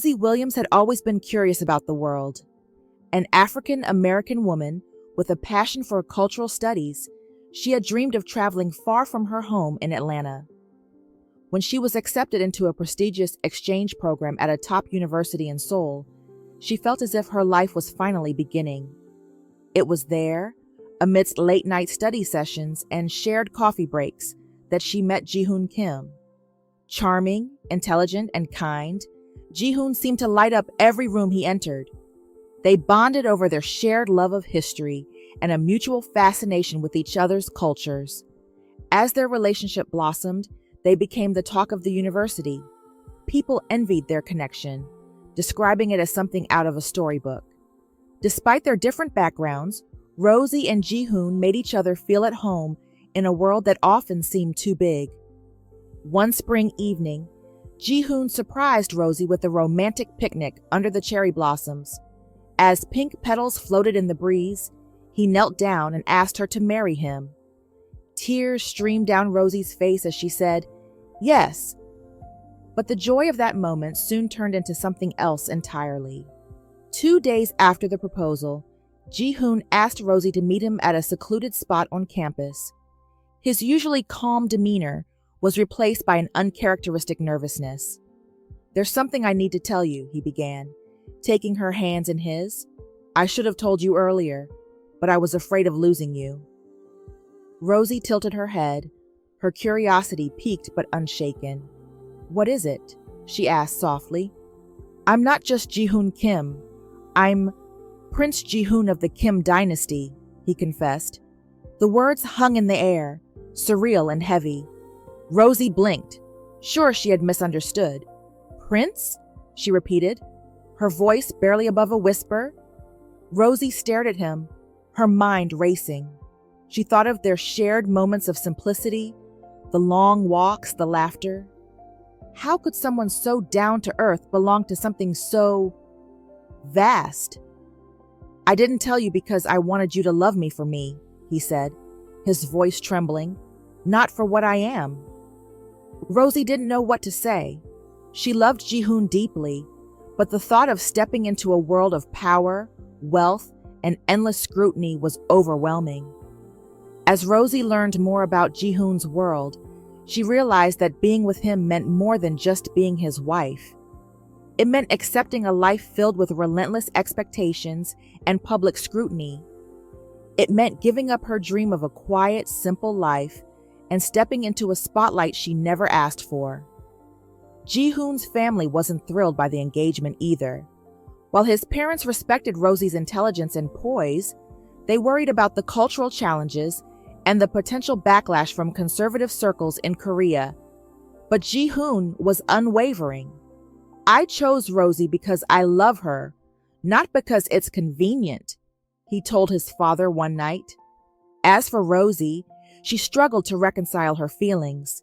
Rosie Williams had always been curious about the world. An African-American woman with a passion for cultural studies, she had dreamed of traveling far from her home in Atlanta. When she was accepted into a prestigious exchange program at a top university in Seoul, she felt as if her life was finally beginning. It was there, amidst late-night study sessions and shared coffee breaks, that she met Ji-hoon Kim. Charming, intelligent, and kind, Ji-hoon seemed to light up every room he entered. They bonded over their shared love of history and a mutual fascination with each other's cultures. As their relationship blossomed, they became the talk of the university. People envied their connection, describing it as something out of a storybook. Despite their different backgrounds, Rosie and Ji-hoon made each other feel at home in a world that often seemed too big. One spring evening, Ji-hoon surprised Rosie with a romantic picnic under the cherry blossoms. As pink petals floated in the breeze, he knelt down and asked her to marry him. Tears streamed down Rosie's face as she said, "Yes." But the joy of that moment soon turned into something else entirely. 2 days after the proposal, Ji-hoon asked Rosie to meet him at a secluded spot on campus. His usually calm demeanor was replaced by an uncharacteristic nervousness. "There's something I need to tell you," he began, taking her hands in his. "I should have told you earlier, but I was afraid of losing you." Rosie tilted her head, her curiosity piqued but unshaken. "What is it?" she asked softly. "I'm not just Ji-hoon Kim. I'm Prince Ji-hoon of the Kim dynasty," he confessed. The words hung in the air, surreal and heavy. Rosie blinked, sure she had misunderstood. "Prince?" she repeated, her voice barely above a whisper. Rosie stared at him, her mind racing. She thought of their shared moments of simplicity, the long walks, the laughter. How could someone so down to earth belong to something so vast? "I didn't tell you because I wanted you to love me for me," he said, his voice trembling, "not for what I am." Rosie didn't know what to say. She loved Ji-hoon deeply, but the thought of stepping into a world of power, wealth, and endless scrutiny was overwhelming. As Rosie learned more about Ji-hoon's world, she realized that being with him meant more than just being his wife. It meant accepting a life filled with relentless expectations and public scrutiny. It meant giving up her dream of a quiet, simple life and stepping into a spotlight she never asked for. Ji-hoon's family wasn't thrilled by the engagement either. While his parents respected Rosie's intelligence and poise, they worried about the cultural challenges and the potential backlash from conservative circles in Korea. But Ji-hoon was unwavering. "I chose Rosie because I love her, not because it's convenient," he told his father one night. As for Rosie, she struggled to reconcile her feelings.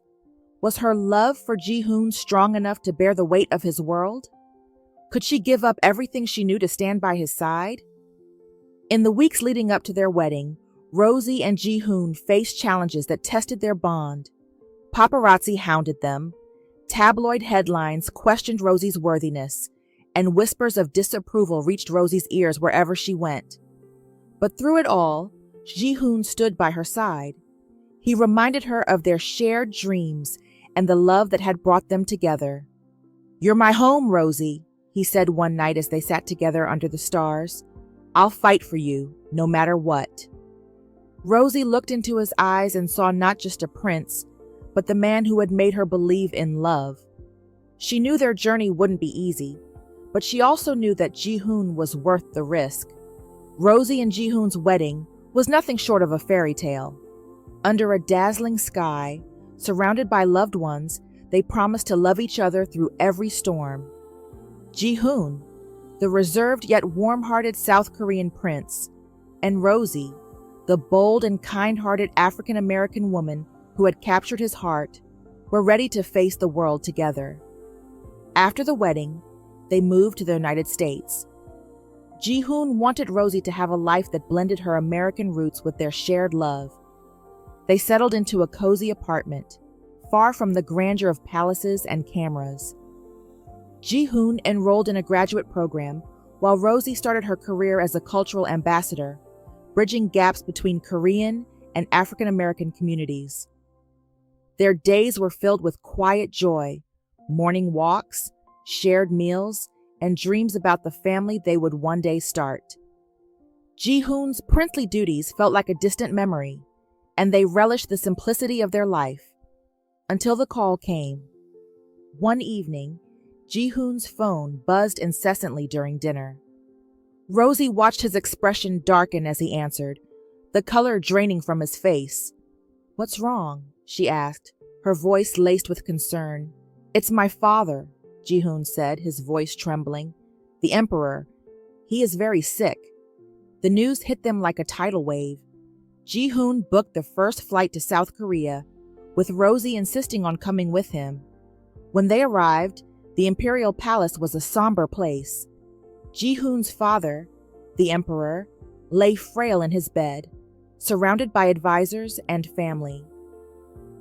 Was her love for Ji-hoon strong enough to bear the weight of his world? Could she give up everything she knew to stand by his side? In the weeks leading up to their wedding, Rosie and Ji-hoon faced challenges that tested their bond. Paparazzi hounded them, tabloid headlines questioned Rosie's worthiness, and whispers of disapproval reached Rosie's ears wherever she went. But through it all, Ji-hoon stood by her side. He reminded her of their shared dreams and the love that had brought them together. "You're my home, Rosie," he said one night as they sat together under the stars. "I'll fight for you, no matter what." Rosie looked into his eyes and saw not just a prince, but the man who had made her believe in love. She knew their journey wouldn't be easy, but she also knew that Ji-hoon was worth the risk. Rosie and Ji-hoon's wedding was nothing short of a fairy tale. Under a dazzling sky, surrounded by loved ones, they promised to love each other through every storm. Ji-hoon, the reserved yet warm-hearted South Korean prince, and Rosie, the bold and kind-hearted African-American woman who had captured his heart, were ready to face the world together. After the wedding, they moved to the United States. Ji-hoon wanted Rosie to have a life that blended her American roots with their shared love. They settled into a cozy apartment, far from the grandeur of palaces and cameras. Ji-hoon enrolled in a graduate program, while Rosie started her career as a cultural ambassador, bridging gaps between Korean and African American communities. Their days were filled with quiet joy, morning walks, shared meals, and dreams about the family they would one day start. Ji-hoon's princely duties felt like a distant memory, and they relished the simplicity of their life, until the call came. One evening, Ji-hoon's phone buzzed incessantly during dinner. Rosie watched his expression darken as he answered, the color draining from his face. "What's wrong?" she asked, her voice laced with concern. "It's my father," Ji-hoon said, his voice trembling. "The emperor. He is very sick." The news hit them like a tidal wave. Ji-hoon booked the first flight to South Korea, with Rosie insisting on coming with him. When they arrived, the imperial palace was a somber place. Ji-hoon's father, the emperor, lay frail in his bed, surrounded by advisors and family.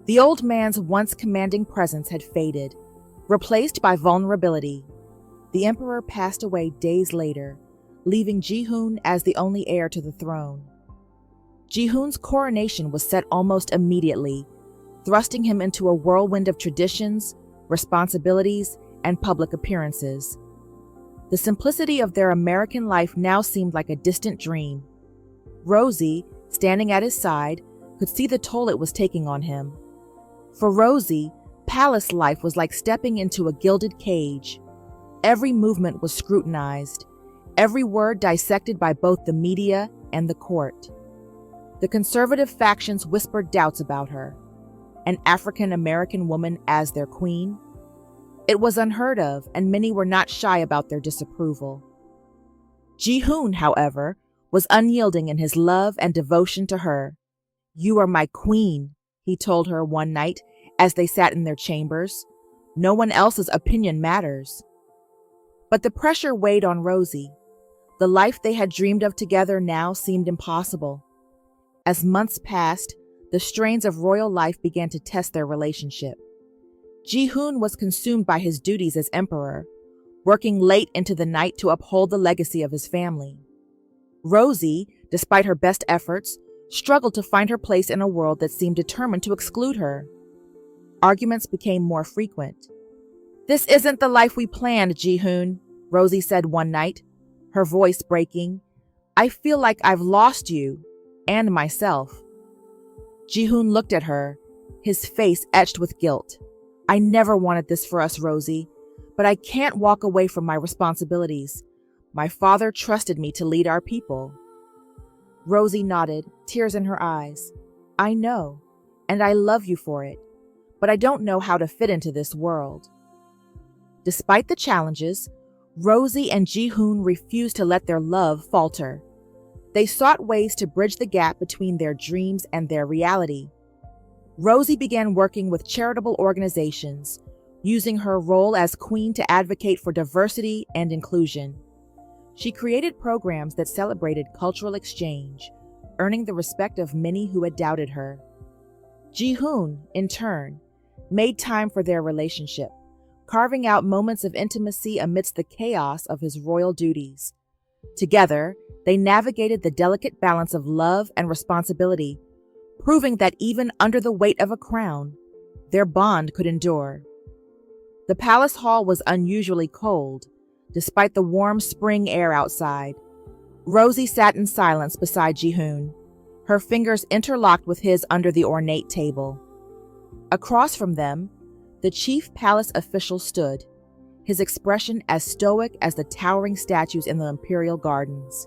The old man's once commanding presence had faded, replaced by vulnerability. The emperor passed away days later, leaving Ji-hoon as the only heir to the throne. Ji-hoon's coronation was set almost immediately, thrusting him into a whirlwind of traditions, responsibilities, and public appearances. The simplicity of their American life now seemed like a distant dream. Rosie, standing at his side, could see the toll it was taking on him. For Rosie, palace life was like stepping into a gilded cage. Every movement was scrutinized, every word dissected by both the media and the court. The conservative factions whispered doubts about her. An African American woman as their queen? It was unheard of, and many were not shy about their disapproval. Ji-hoon, however, was unyielding in his love and devotion to her. "You are my queen," he told her one night as they sat in their chambers. "No one else's opinion matters." But the pressure weighed on Rosie. The life they had dreamed of together now seemed impossible. As months passed, the strains of royal life began to test their relationship. Ji-hoon was consumed by his duties as emperor, working late into the night to uphold the legacy of his family. Rosie, despite her best efforts, struggled to find her place in a world that seemed determined to exclude her. Arguments became more frequent. "This isn't the life we planned, Ji-hoon," Rosie said one night, her voice breaking. "I feel like I've lost you, and myself." Ji-hoon looked at her, his face etched with guilt. "I never wanted this for us, Rosie, but I can't walk away from my responsibilities. My father trusted me to lead our people." Rosie nodded, tears in her eyes. "I know, and I love you for it, but I don't know how to fit into this world." Despite the challenges, Rosie and Ji-hoon refused to let their love falter. They sought ways to bridge the gap between their dreams and their reality. Rosie began working with charitable organizations, using her role as queen to advocate for diversity and inclusion. She created programs that celebrated cultural exchange, earning the respect of many who had doubted her. Ji-hoon, in turn, made time for their relationship, carving out moments of intimacy amidst the chaos of his royal duties. Together, they navigated the delicate balance of love and responsibility, proving that even under the weight of a crown, their bond could endure. The palace hall was unusually cold, despite the warm spring air outside. Rosie sat in silence beside Ji-hoon, her fingers interlocked with his under the ornate table. Across from them, the chief palace official stood, his expression as stoic as the towering statues in the imperial gardens.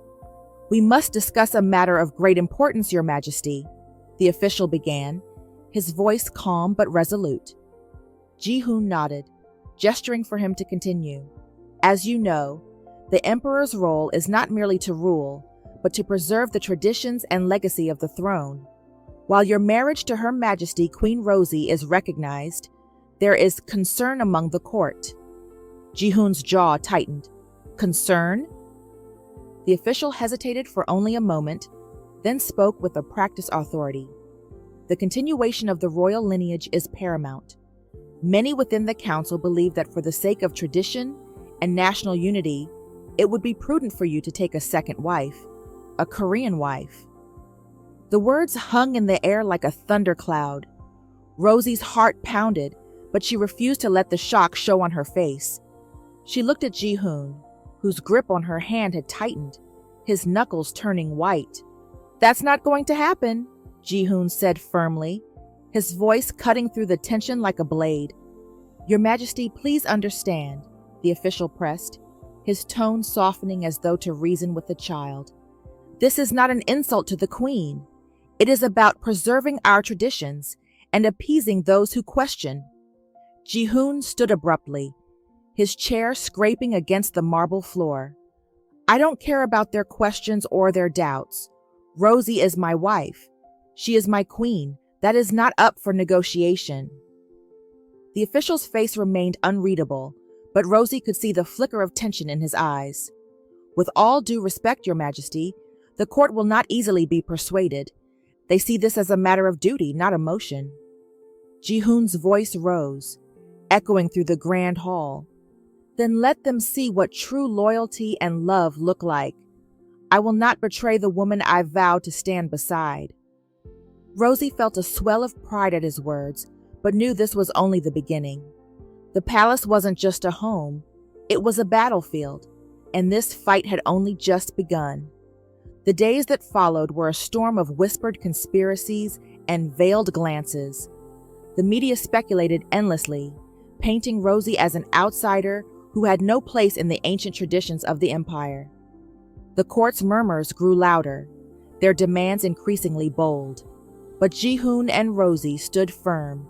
"We must discuss a matter of great importance, Your Majesty," the official began, his voice calm but resolute. Ji-hoon nodded, gesturing for him to continue. "As you know, the emperor's role is not merely to rule, but to preserve the traditions and legacy of the throne. While your marriage to Her Majesty Queen Rosie is recognized, there is concern among the court." Ji-hoon's jaw tightened. "Concern?" The official hesitated for only a moment, then spoke with a practiced authority. "The continuation of the royal lineage is paramount. Many within the council believe that for the sake of tradition and national unity, it would be prudent for you to take a second wife, a Korean wife. The words hung in the air like a thundercloud. Rosie's heart pounded, but she refused to let the shock show on her face. She looked at Ji-hoon, whose grip on her hand had tightened, his knuckles turning white. "That's not going to happen," Ji-hoon said firmly, his voice cutting through the tension like a blade. "Your Majesty, please understand," the official pressed, his tone softening as though to reason with the child. "This is not an insult to the Queen. It is about preserving our traditions and appeasing those who question." Ji-hoon stood abruptly, his chair scraping against the marble floor. "I don't care about their questions or their doubts. Rosie is my wife. She is my queen. That is not up for negotiation." The official's face remained unreadable, but Rosie could see the flicker of tension in his eyes. "With all due respect, Your Majesty, the court will not easily be persuaded. They see this as a matter of duty, not emotion." Ji-hoon's voice rose, echoing through the grand hall. "Then let them see what true loyalty and love look like. I will not betray the woman I vowed to stand beside." Rosie felt a swell of pride at his words, but knew this was only the beginning. The palace wasn't just a home, it was a battlefield, and this fight had only just begun. The days that followed were a storm of whispered conspiracies and veiled glances. The media speculated endlessly, painting Rosie as an outsider who had no place in the ancient traditions of the empire. The court's murmurs grew louder, their demands increasingly bold. But Ji-hoon and Rosie stood firm,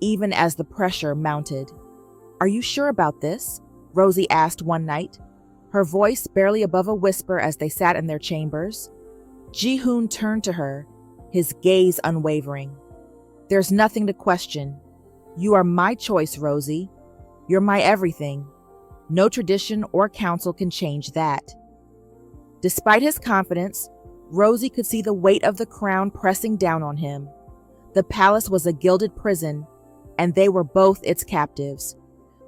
even as the pressure mounted. "Are you sure about this?" Rosie asked one night, her voice barely above a whisper as they sat in their chambers. Ji-hoon turned to her, his gaze unwavering. "There's nothing to question. You are my choice, Rosie. You're my everything. No tradition or council can change that." Despite his confidence, Rosie could see the weight of the crown pressing down on him. The palace was a gilded prison, and they were both its captives.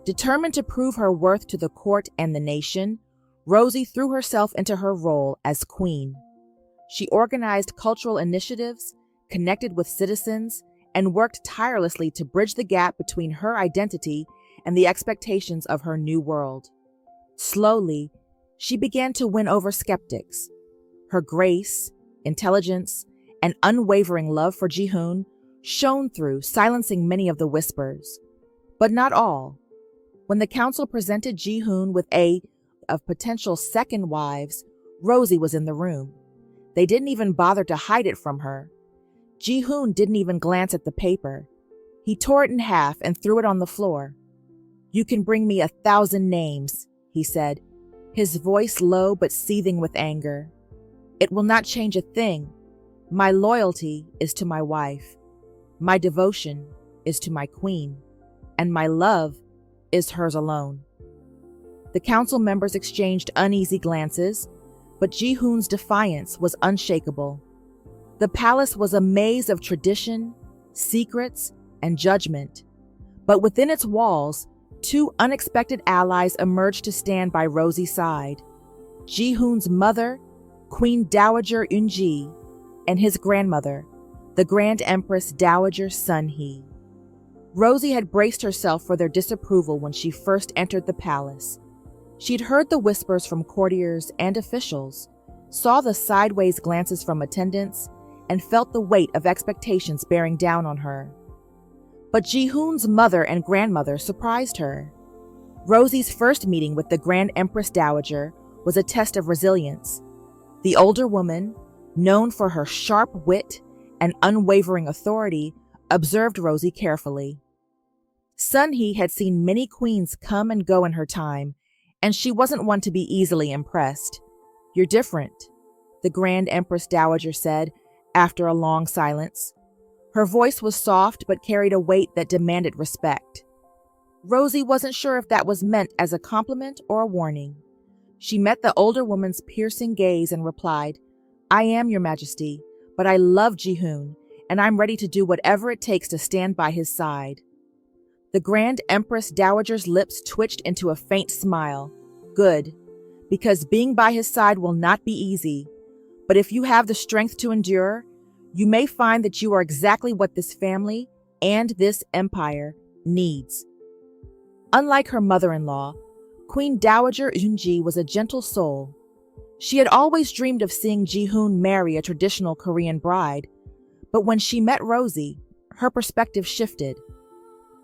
Determined to prove her worth to the court and the nation, Rosie threw herself into her role as queen. She organized cultural initiatives, connected with citizens, and worked tirelessly to bridge the gap between her identity and the expectations of her new world. Slowly, she began to win over skeptics. Her grace, intelligence, and unwavering love for Ji-hoon shone through, silencing many of the whispers. But not all. When the council presented Ji-hoon with of potential second wives, Rosie was in the room. They didn't even bother to hide it from her. Ji-hoon didn't even glance at the paper. He tore it in half and threw it on the floor. "You can bring me 1,000 names," he said, his voice low but seething with anger. "It will not change a thing. My loyalty is to my wife. My devotion is to my queen. And my love is hers alone." The council members exchanged uneasy glances, but Ji-hoon's defiance was unshakable. The palace was a maze of tradition, secrets, and judgment. But within its walls, two unexpected allies emerged to stand by Rosie's side. Ji-hoon's mother, Queen Dowager Eunji, and his grandmother, the Grand Empress Dowager Sun-hee. Rosie had braced herself for their disapproval when she first entered the palace. She'd heard the whispers from courtiers and officials, saw the sideways glances from attendants, and felt the weight of expectations bearing down on her. But Ji-hoon's mother and grandmother surprised her. Rosie's first meeting with the Grand Empress Dowager was a test of resilience. The older woman, known for her sharp wit and unwavering authority, observed Rosie carefully. Sun-hee had seen many queens come and go in her time, and she wasn't one to be easily impressed. "You're different," the Grand Empress Dowager said after a long silence. Her voice was soft but carried a weight that demanded respect. Rosie wasn't sure if that was meant as a compliment or a warning. She met the older woman's piercing gaze and replied, "I am, Your Majesty, but I love Ji-hoon, and I'm ready to do whatever it takes to stand by his side." The Grand Empress Dowager's lips twitched into a faint smile, Good, because being by his side will not be easy. But if you have the strength to endure, you may find that you are exactly what this family and this empire needs. Unlike her mother-in-law, Queen Dowager Eunji was a gentle soul. She had always dreamed of seeing Ji-hoon marry a traditional Korean bride, but when she met Rosie, her perspective shifted.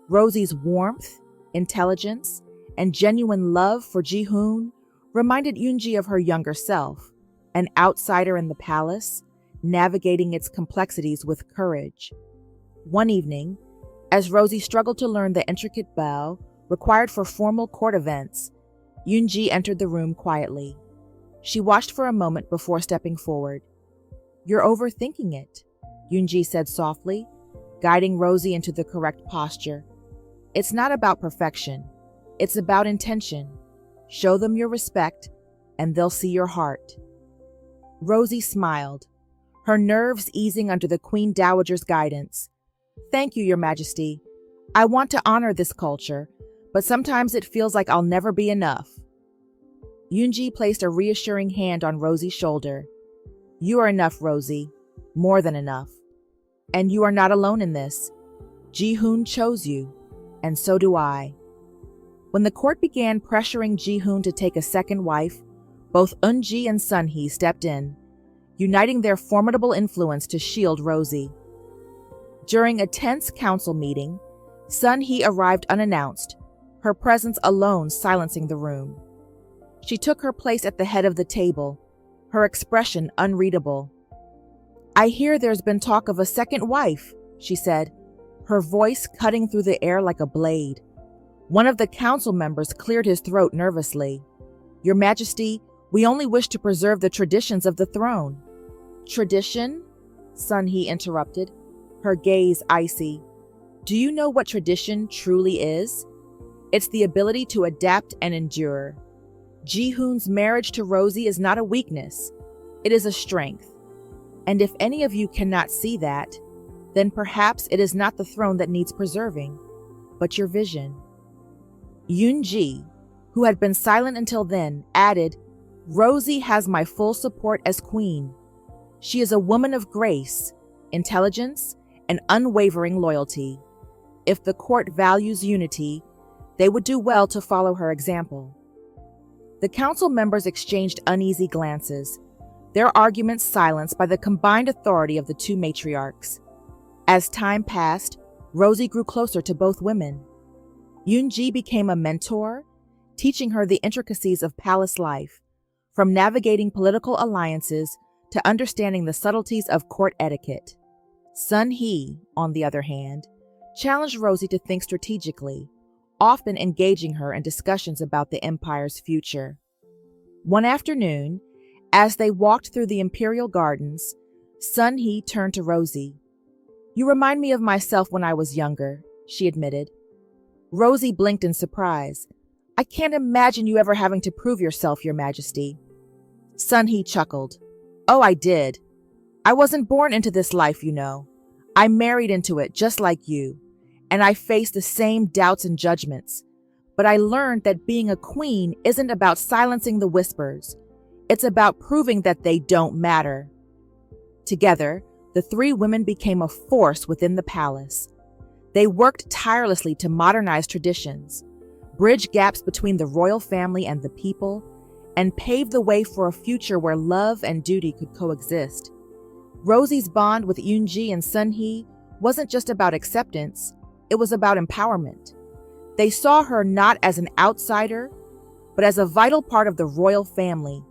Rosie's warmth, intelligence, and genuine love for Ji-hoon reminded Eunji of her younger self, an outsider in the palace, navigating its complexities with courage. One evening, as Rosie struggled to learn the intricate bow required for formal court events, Eunji entered the room quietly. She watched for a moment before stepping forward. "You're overthinking it," Eunji said softly, guiding Rosie into the correct posture. "It's not about perfection. It's about intention. Show them your respect, and they'll see your heart." Rosie smiled, her nerves easing under the Queen Dowager's guidance. "Thank you, Your Majesty. I want to honor this culture, but sometimes it feels like I'll never be enough." Eunji placed a reassuring hand on Rosie's shoulder. "You are enough, Rosie. More than enough. And you are not alone in this. Ji-hoon chose you, and so do I." When the court began pressuring Ji-hoon to take a second wife, both Eunji and Sun-hee stepped in, uniting their formidable influence to shield Rosie. During a tense council meeting, Sun-hee arrived unannounced, her presence alone silencing the room. She took her place at the head of the table, her expression unreadable. "I hear there's been talk of a second wife," she said, her voice cutting through the air like a blade. One of the council members cleared his throat nervously. "Your Majesty, we only wish to preserve the traditions of the throne." "Tradition?" Sun-hee interrupted, her gaze icy. "Do you know what tradition truly is? It's the ability to adapt and endure. Ji-hoon's marriage to Rosie is not a weakness. It is a strength. And if any of you cannot see that, then perhaps it is not the throne that needs preserving, but your vision." Eunji, who had been silent until then, added, "Rosie has my full support as queen. She is a woman of grace, intelligence, and unwavering loyalty. If the court values unity, they would do well to follow her example." The council members exchanged uneasy glances, their arguments silenced by the combined authority of the two matriarchs. As time passed, Rosie grew closer to both women. Eunji became a mentor, teaching her the intricacies of palace life, from navigating political alliances to understanding the subtleties of court etiquette. Sun-hee, on the other hand, challenged Rosie to think strategically, often engaging her in discussions about the empire's future. One afternoon, as they walked through the imperial gardens, Sun-hee turned to Rosie. "You remind me of myself when I was younger," she admitted. Rosie blinked in surprise. "I can't imagine you ever having to prove yourself, Your Majesty." Sun-hee chuckled. "Oh, I did. I wasn't born into this life, you know. I married into it just like you, and I faced the same doubts and judgments. But I learned that being a queen isn't about silencing the whispers. It's about proving that they don't matter." Together, the three women became a force within the palace. They worked tirelessly to modernize traditions, bridge gaps between the royal family and the people, and pave the way for a future where love and duty could coexist. Rosie's bond with Eunji and Sun-hee wasn't just about acceptance, it was about empowerment. They saw her not as an outsider, but as a vital part of the royal family,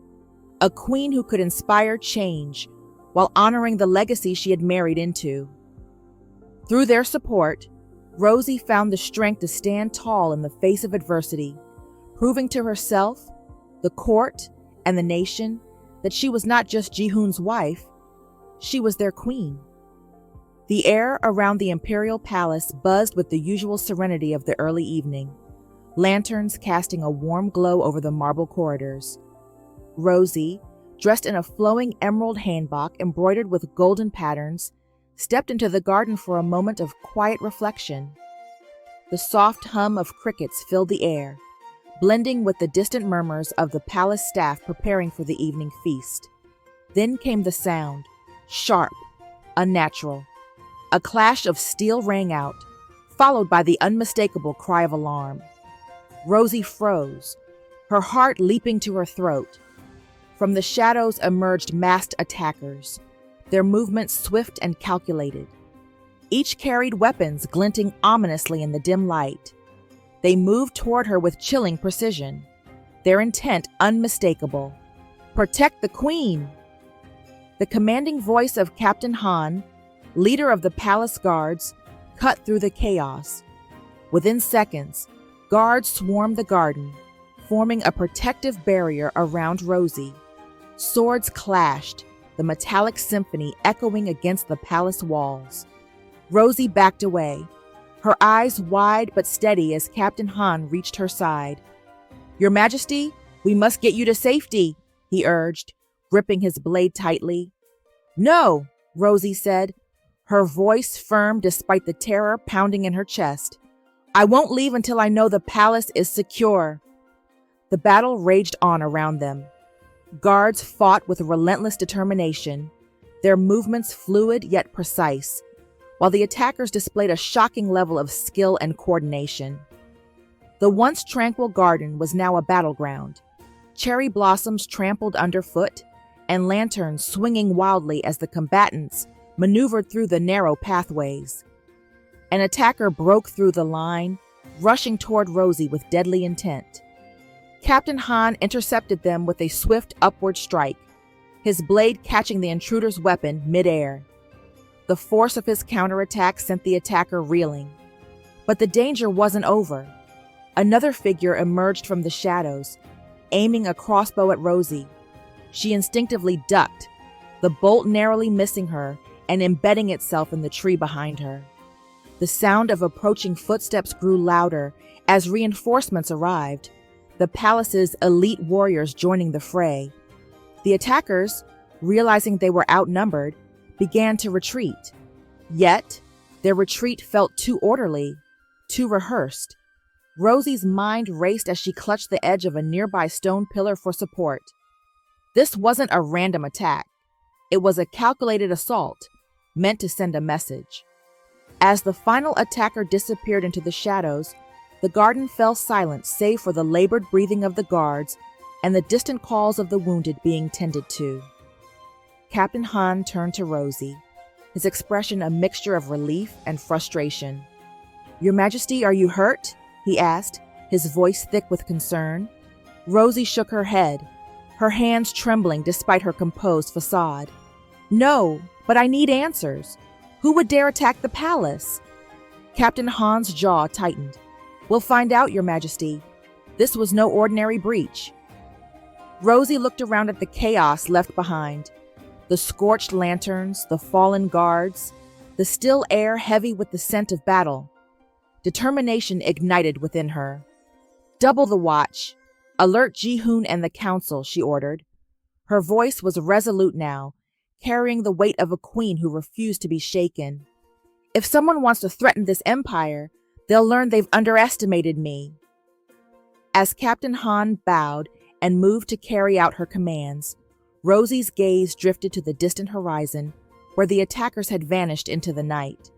a queen who could inspire change while honoring the legacy she had married into. Through their support, Rosie found the strength to stand tall in the face of adversity, proving to herself, the court, and the nation that she was not just Ji-hoon's wife, she was their queen. The air around the imperial palace buzzed with the usual serenity of the early evening, lanterns casting a warm glow over the marble corridors. Rosie, dressed in a flowing emerald hanbok embroidered with golden patterns, stepped into the garden for a moment of quiet reflection. The soft hum of crickets filled the air, blending with the distant murmurs of the palace staff preparing for the evening feast. Then came the sound, sharp, unnatural. A clash of steel rang out, followed by the unmistakable cry of alarm. Rosie froze, her heart leaping to her throat. From the shadows emerged masked attackers, their movements swift and calculated. Each carried weapons glinting ominously in the dim light. They moved toward her with chilling precision, their intent unmistakable. "Protect the queen!" The commanding voice of Captain Han, leader of the palace guards, cut through the chaos. Within seconds, guards swarmed the garden, forming a protective barrier around Rosie. Swords clashed, the metallic symphony echoing against the palace walls. Rosie backed away, her eyes wide but steady as Captain Han reached her side. "Your Majesty, we must get you to safety," he urged, gripping his blade tightly. "No," Rosie said, her voice firm despite the terror pounding in her chest. "I won't leave until I know the palace is secure." The battle raged on around them. Guards fought with relentless determination, their movements fluid yet precise, while the attackers displayed a shocking level of skill and coordination. The once tranquil garden was now a battleground, cherry blossoms trampled underfoot, and lanterns swinging wildly as the combatants maneuvered through the narrow pathways. An attacker broke through the line, rushing toward Rosie with deadly intent. Captain Han intercepted them with a swift upward strike, his blade catching the intruder's weapon midair. The force of his counterattack sent the attacker reeling. But the danger wasn't over. Another figure emerged from the shadows, aiming a crossbow at Rosie. She instinctively ducked, the bolt narrowly missing her and embedding itself in the tree behind her. The sound of approaching footsteps grew louder as reinforcements arrived, the palace's elite warriors joining the fray. The attackers, realizing they were outnumbered, began to retreat. Yet, their retreat felt too orderly, too rehearsed. Rosie's mind raced as she clutched the edge of a nearby stone pillar for support. This wasn't a random attack. It was a calculated assault, meant to send a message. As the final attacker disappeared into the shadows, the garden fell silent save for the labored breathing of the guards and the distant calls of the wounded being tended to. Captain Han turned to Rosie, his expression a mixture of relief and frustration. "Your Majesty, are you hurt?" he asked, his voice thick with concern. Rosie shook her head, her hands trembling despite her composed facade. "No, but I need answers. Who would dare attack the palace?" Captain Han's jaw tightened. "We'll find out, Your Majesty. This was no ordinary breach." Rosie looked around at the chaos left behind. The scorched lanterns, the fallen guards, the still air heavy with the scent of battle. Determination ignited within her. "Double the watch. Alert Ji-hoon and the council," she ordered. Her voice was resolute now, carrying the weight of a queen who refused to be shaken. "If someone wants to threaten this empire, they'll learn they've underestimated me." As Captain Han bowed and moved to carry out her commands, Rosie's gaze drifted to the distant horizon, where the attackers had vanished into the night.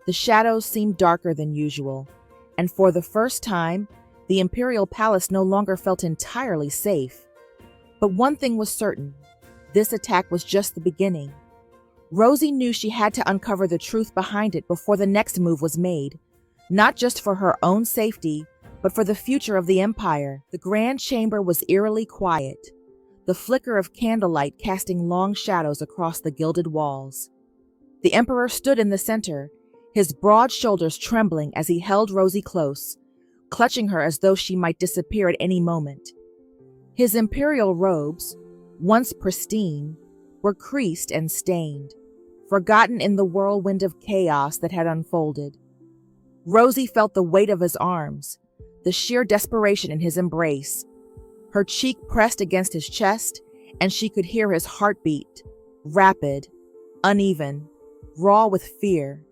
The shadows seemed darker than usual, and for the first time, the imperial palace no longer felt entirely safe. But one thing was certain: this attack was just the beginning. Rosie knew she had to uncover the truth behind it before the next move was made, not just for her own safety, but for the future of the empire. The grand chamber was eerily quiet, the flicker of candlelight casting long shadows across the gilded walls. The emperor stood in the center, his broad shoulders trembling as he held Rosie close, clutching her as though she might disappear at any moment. His imperial robes, once pristine, were creased and stained, forgotten in the whirlwind of chaos that had unfolded. Rosie felt the weight of his arms, the sheer desperation in his embrace. Her cheek pressed against his chest, and she could hear his heartbeat, rapid, uneven, raw with fear.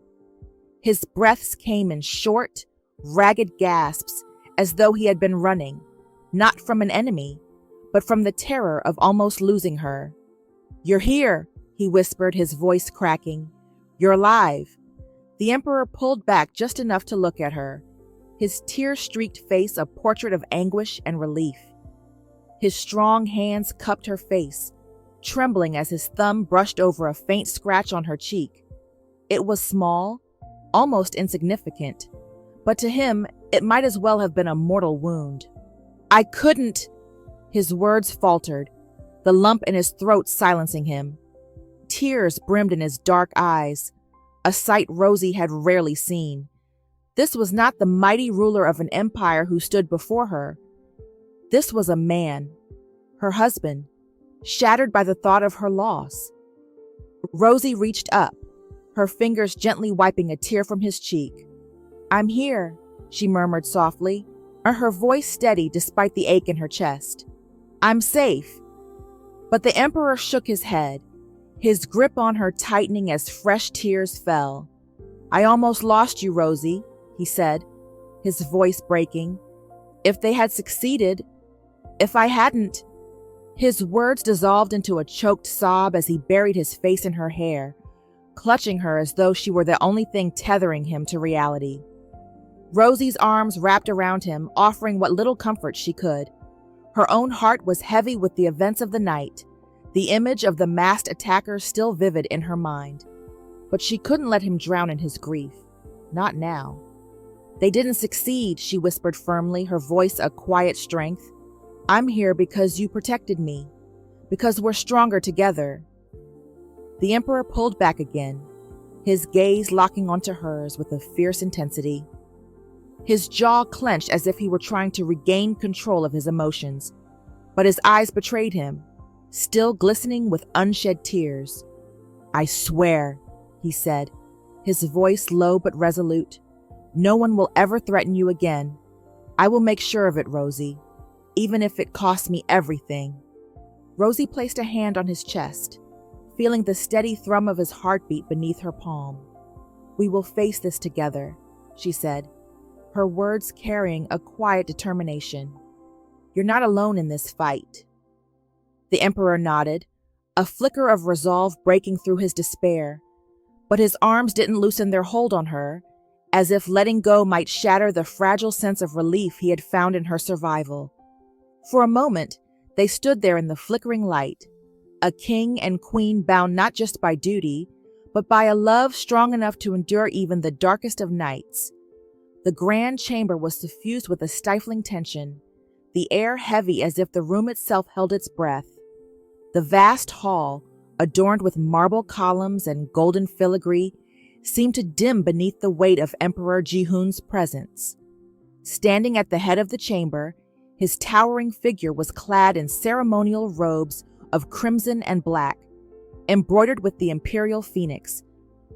His breaths came in short, ragged gasps, as though he had been running, not from an enemy, but from the terror of almost losing her. "You're here," he whispered, his voice cracking. "You're alive." The emperor pulled back just enough to look at her, his tear-streaked face a portrait of anguish and relief. His strong hands cupped her face, trembling as his thumb brushed over a faint scratch on her cheek. It was small, almost insignificant, but to him it might as well have been a mortal wound. "I couldn't," his words faltered, the lump in his throat silencing him. Tears brimmed in his dark eyes, a sight Rosie had rarely seen. This was not the mighty ruler of an empire who stood before her. This was a man, her husband, shattered by the thought of her loss. Rosie reached up, her fingers gently wiping a tear from his cheek. "I'm here," she murmured softly, her voice steady despite the ache in her chest. "I'm safe." But the emperor shook his head, his grip on her tightening as fresh tears fell. "I almost lost you, Rosie," he said, his voice breaking. "If they had succeeded, if I hadn't—" His words dissolved into a choked sob as he buried his face in her hair, clutching her as though she were the only thing tethering him to reality. Rosie's arms wrapped around him, offering what little comfort she could. Her own heart was heavy with the events of the night, the image of the masked attacker still vivid in her mind. But she couldn't let him drown in his grief. Not now. "They didn't succeed," she whispered firmly, her voice a quiet strength. "I'm here because you protected me, because we're stronger together." The emperor pulled back again, his gaze locking onto hers with a fierce intensity. His jaw clenched as if he were trying to regain control of his emotions, but his eyes betrayed him, still glistening with unshed tears. "I swear," he said, his voice low but resolute, "no one will ever threaten you again. I will make sure of it, Rosie, even if it costs me everything." Rosie placed a hand on his chest, feeling the steady thrum of his heartbeat beneath her palm. "We will face this together," she said, her words carrying a quiet determination. "You're not alone in this fight." The emperor nodded, a flicker of resolve breaking through his despair, but his arms didn't loosen their hold on her, as if letting go might shatter the fragile sense of relief he had found in her survival. For a moment, they stood there in the flickering light, a king and queen bound not just by duty, but by a love strong enough to endure even the darkest of nights. The grand chamber was suffused with a stifling tension, the air heavy as if the room itself held its breath. The vast hall, adorned with marble columns and golden filigree, seemed to dim beneath the weight of Emperor Ji-hoon's presence. Standing at the head of the chamber, his towering figure was clad in ceremonial robes of crimson and black, embroidered with the imperial phoenix,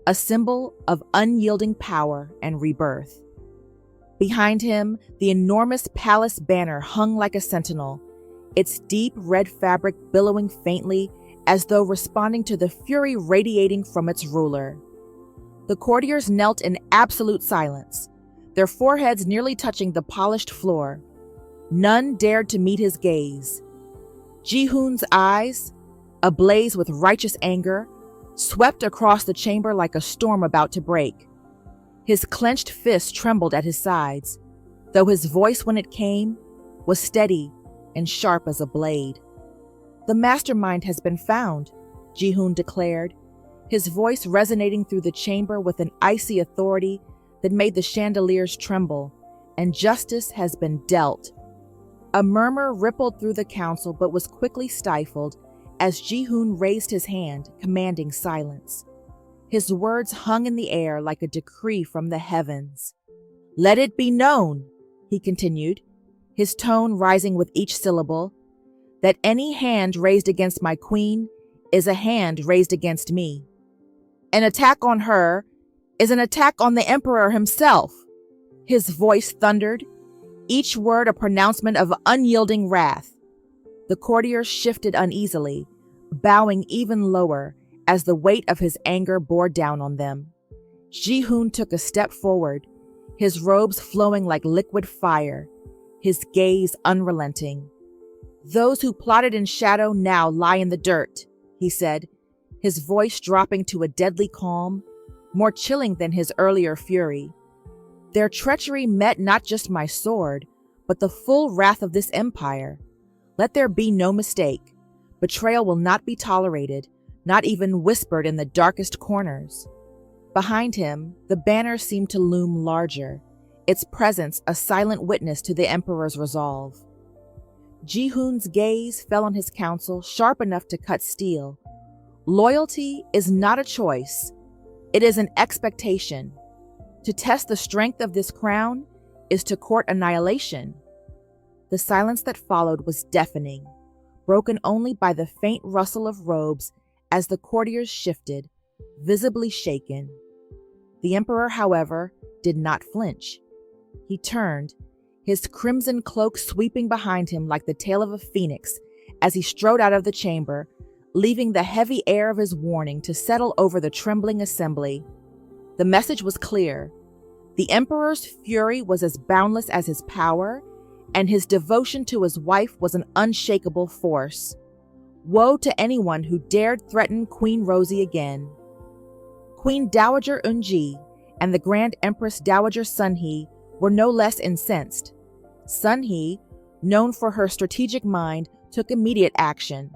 a symbol of unyielding power and rebirth. Behind him, the enormous palace banner hung like a sentinel, its deep red fabric billowing faintly as though responding to the fury radiating from its ruler. The courtiers knelt in absolute silence, their foreheads nearly touching the polished floor. None dared to meet his gaze. Ji-hoon's eyes, ablaze with righteous anger, swept across the chamber like a storm about to break. His clenched fists trembled at his sides, though his voice when it came was steady and sharp as a blade. "The mastermind has been found," Ji-hoon declared, his voice resonating through the chamber with an icy authority that made the chandeliers tremble, "and justice has been dealt." A murmur rippled through the council but was quickly stifled as Ji-hoon raised his hand, commanding silence. His words hung in the air like a decree from the heavens. "Let it be known," he continued, his tone rising with each syllable, "that any hand raised against my queen is a hand raised against me. An attack on her is an attack on the emperor himself." His voice thundered, each word a pronouncement of unyielding wrath. The courtiers shifted uneasily, bowing even lower as the weight of his anger bore down on them. Ji-hoon took a step forward, his robes flowing like liquid fire, his gaze unrelenting. "Those who plotted in shadow now lie in the dirt," he said, his voice dropping to a deadly calm, more chilling than his earlier fury. "Their treachery met not just my sword, but the full wrath of this empire. Let there be no mistake. Betrayal will not be tolerated, not even whispered in the darkest corners." Behind him, the banner seemed to loom larger, its presence a silent witness to the emperor's resolve. Ji-hoon's gaze fell on his counsel, sharp enough to cut steel. Loyalty is not a choice. It is an expectation. To test the strength of this crown is to court annihilation. The silence that followed was deafening, broken only by the faint rustle of robes as the courtiers shifted, visibly shaken. The emperor, however, did not flinch. He turned, his crimson cloak sweeping behind him like the tail of a phoenix as he strode out of the chamber, leaving the heavy air of his warning to settle over the trembling assembly. The message was clear. The emperor's fury was as boundless as his power, and his devotion to his wife was an unshakable force. Woe to anyone who dared threaten Queen Rosie again. Queen Dowager Eunji and the Grand Empress Dowager Sunhee were no less incensed. Sunhee, known for her strategic mind, took immediate action.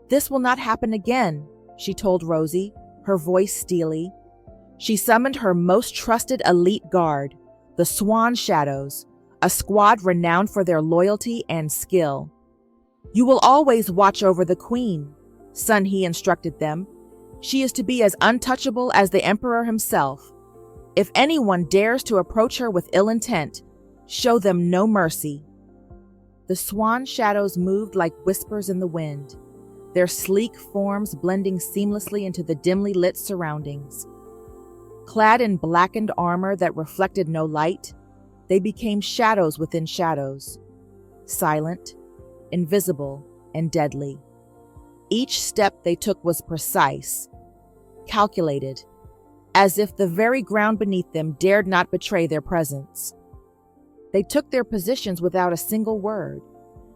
"This will not happen again," she told Rosie, her voice steely. She summoned her most trusted elite guard, the Swan Shadows, a squad renowned for their loyalty and skill. "You will always watch over the queen," Sunhee instructed them. "She is to be as untouchable as the emperor himself. If anyone dares to approach her with ill intent, show them no mercy." The Swan Shadows moved like whispers in the wind, their sleek forms blending seamlessly into the dimly lit surroundings. Clad in blackened armor that reflected no light, they became shadows within shadows, silent, invisible, and deadly. Each step they took was precise, calculated, as if the very ground beneath them dared not betray their presence. They took their positions without a single word,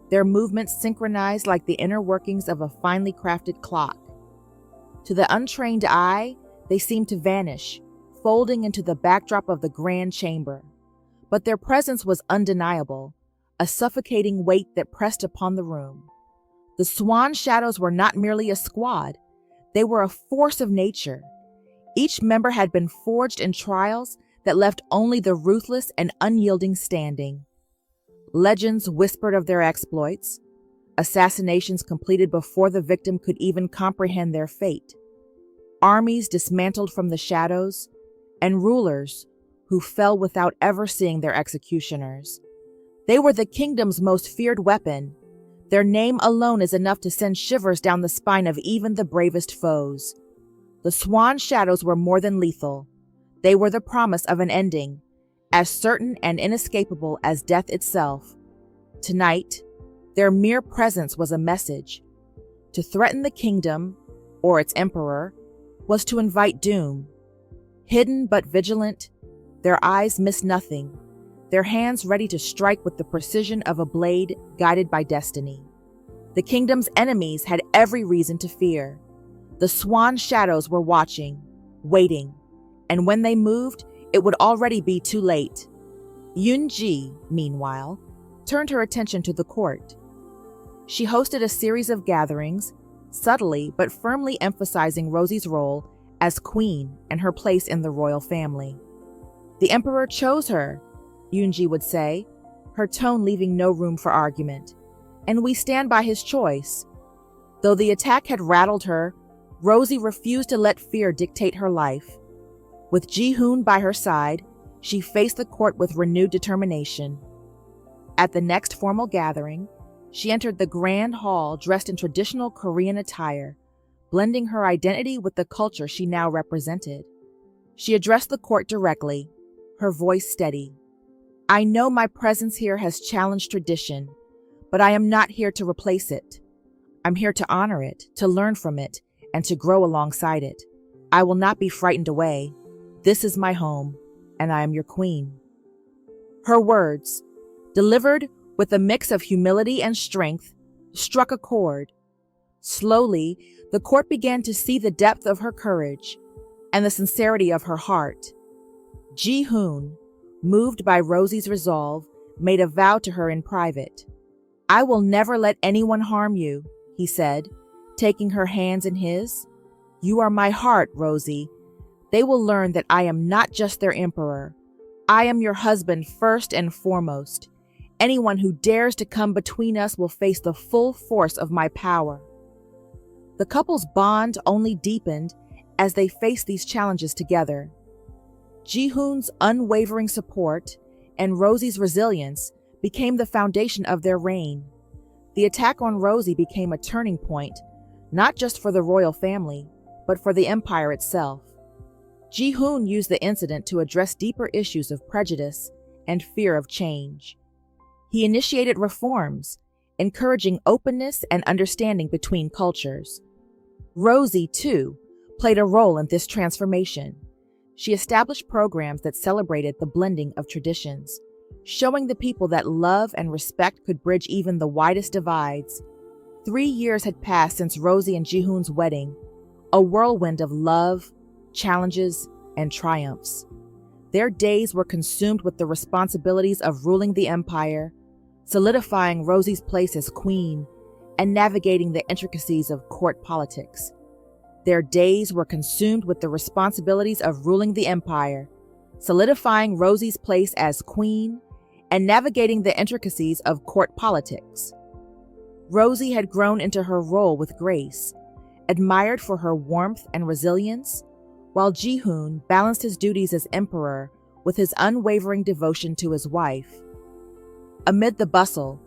their movements synchronized like the inner workings of a finely crafted clock. To the untrained eye, they seemed to vanish, folding into the backdrop of the grand chamber. But their presence was undeniable, a suffocating weight that pressed upon the room. The Swan Shadows were not merely a squad, they were a force of nature. Each member had been forged in trials that left only the ruthless and unyielding standing. Legends whispered of their exploits, assassinations completed before the victim could even comprehend their fate, armies dismantled from the shadows, and rulers who fell without ever seeing their executioners. They were the kingdom's most feared weapon. Their name alone is enough to send shivers down the spine of even the bravest foes. The Swan Shadows were more than lethal. They were the promise of an ending, as certain and inescapable as death itself. Tonight, their mere presence was a message. To threaten the kingdom, or its emperor, was to invite doom. Hidden but vigilant, their eyes missed nothing, their hands ready to strike with the precision of a blade guided by destiny. The kingdom's enemies had every reason to fear. The Swan Shadows were watching, waiting, and when they moved, it would already be too late. Eunji, meanwhile, turned her attention to the court. She hosted a series of gatherings, subtly but firmly emphasizing Rosie's role as queen and her place in the royal family. "The emperor chose her," Eunji would say, her tone leaving no room for argument, "and we stand by his choice." Though the attack had rattled her, Rosie refused to let fear dictate her life. With Ji-hoon by her side, she faced the court with renewed determination. At the next formal gathering, she entered the grand hall dressed in traditional Korean attire, blending her identity with the culture she now represented. She addressed the court directly, her voice steady. "I know my presence here has challenged tradition, but I am not here to replace it. I'm here to honor it, to learn from it, and to grow alongside it. I will not be frightened away. This is my home, and I am your queen." Her words, delivered with a mix of humility and strength, struck a chord. Slowly, the court began to see the depth of her courage and the sincerity of her heart. Ji-hoon, moved by Rosie's resolve, made a vow to her in private. "I will never let anyone harm you," he said, taking her hands in his. "You are my heart, Rosie. They will learn that I am not just their emperor. I am your husband first and foremost. Anyone who dares to come between us will face the full force of my power." The couple's bond only deepened as they faced these challenges together. Ji-hoon's unwavering support and Rosie's resilience became the foundation of their reign. The attack on Rosie became a turning point, not just for the royal family, but for the empire itself. Ji-hoon used the incident to address deeper issues of prejudice and fear of change. He initiated reforms, encouraging openness and understanding between cultures. Rosie, too, played a role in this transformation. She established programs that celebrated the blending of traditions, showing the people that love and respect could bridge even the widest divides. 3 years had passed since Rosie and Ji-hoon's wedding, a whirlwind of love, challenges, and triumphs. Their days were consumed with the responsibilities of ruling the empire, solidifying Rosie's place as queen, and navigating the intricacies of court politics. Their days were consumed with the responsibilities of ruling the empire, solidifying Rosie's place as queen, and navigating the intricacies of court politics. Rosie had grown into her role with grace, admired for her warmth and resilience, while Ji-hoon balanced his duties as emperor with his unwavering devotion to his wife. Amid the bustle,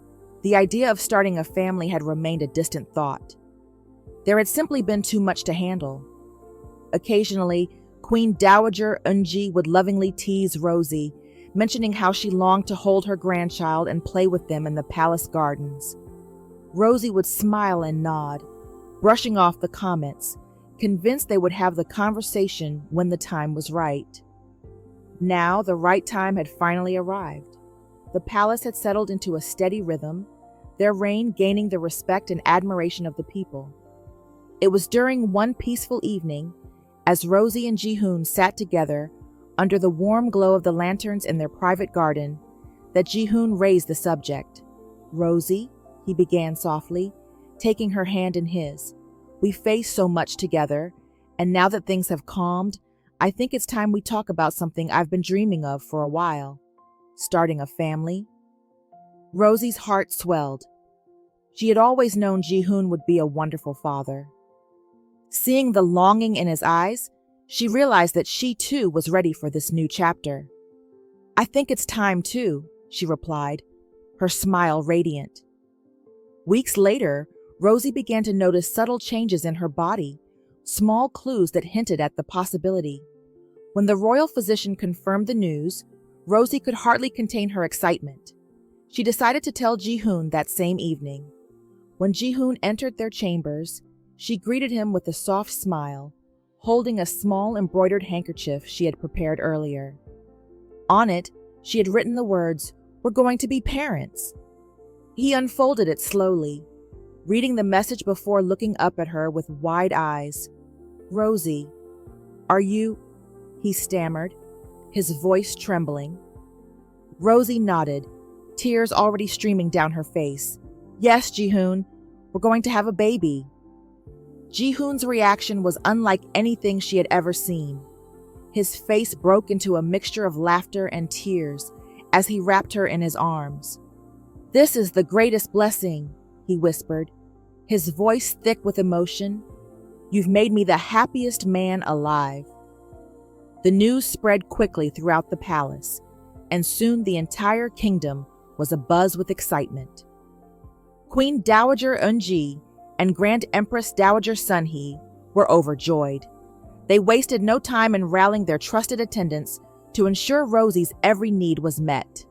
the idea of starting a family had remained a distant thought. There had simply been too much to handle. Occasionally, Queen Dowager Eunji would lovingly tease Rosie, mentioning how she longed to hold her grandchild and play with them in the palace gardens. Rosie would smile and nod, brushing off the comments, convinced they would have the conversation when the time was right. Now the right time had finally arrived. The palace had settled into a steady rhythm, their reign gaining the respect and admiration of the people. It was during one peaceful evening, as Rosie and Ji-hoon sat together under the warm glow of the lanterns in their private garden, that Ji-hoon raised the subject. "Rosie," he began softly, taking her hand in his, "we faced so much together, and now that things have calmed, I think it's time we talk about something I've been dreaming of for a while. Starting a family." Rosie's heart swelled. She had always known Ji-hoon would be a wonderful father. Seeing the longing in his eyes, she realized that she too was ready for this new chapter. "I think it's time too," she replied, her smile radiant. Weeks later, Rosie began to notice subtle changes in her body, small clues that hinted at the possibility. When the royal physician confirmed the news, Rosie could hardly contain her excitement. She decided to tell Ji-hoon that same evening. When Ji-hoon entered their chambers, she greeted him with a soft smile, holding a small embroidered handkerchief she had prepared earlier. On it, she had written the words, "We're going to be parents." He unfolded it slowly, reading the message before looking up at her with wide eyes. "Rosie, are you—" he stammered, his voice trembling. Rosie nodded, tears already streaming down her face. "Yes, Ji-hoon, we're going to have a baby." Ji-hoon's reaction was unlike anything she had ever seen. His face broke into a mixture of laughter and tears as he wrapped her in his arms. "This is the greatest blessing," he whispered, his voice thick with emotion. "You've made me the happiest man alive." The news spread quickly throughout the palace, and soon the entire kingdom was abuzz with excitement. Queen Dowager Eunji and Grand Empress Dowager Sunhee were overjoyed. They wasted no time in rallying their trusted attendants to ensure Rosie's every need was met.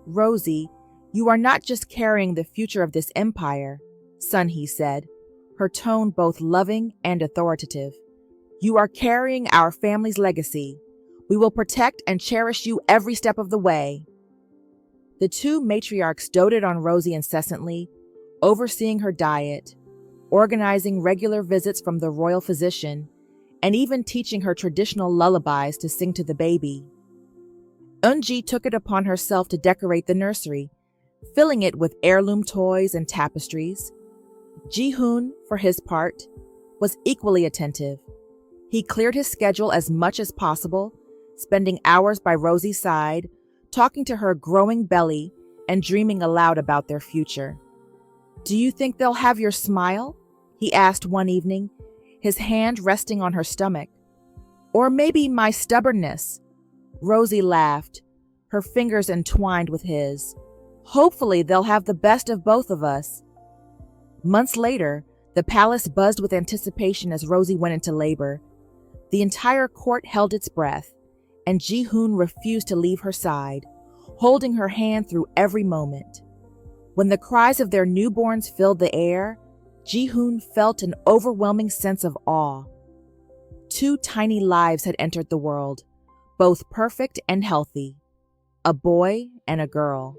"Rosie, you are not just carrying the future of this empire," Sunhee said, her tone both loving and authoritative. "You are carrying our family's legacy. We will protect and cherish you every step of the way." The two matriarchs doted on Rosie incessantly, overseeing her diet, organizing regular visits from the royal physician, and even teaching her traditional lullabies to sing to the baby. Eunji took it upon herself to decorate the nursery, filling it with heirloom toys and tapestries. Ji-hoon, for his part, was equally attentive. He cleared his schedule as much as possible, spending hours by Rosie's side, talking to her growing belly and dreaming aloud about their future. "Do you think they'll have your smile?" he asked one evening, his hand resting on her stomach. "Or maybe my stubbornness?" Rosie laughed, her fingers entwined with his. "Hopefully they'll have the best of both of us." Months later, the palace buzzed with anticipation as Rosie went into labor. The entire court held its breath, and Ji-hoon refused to leave her side, holding her hand through every moment. When the cries of their newborns filled the air, Ji-hoon felt an overwhelming sense of awe. Two tiny lives had entered the world, both perfect and healthy, a boy and a girl.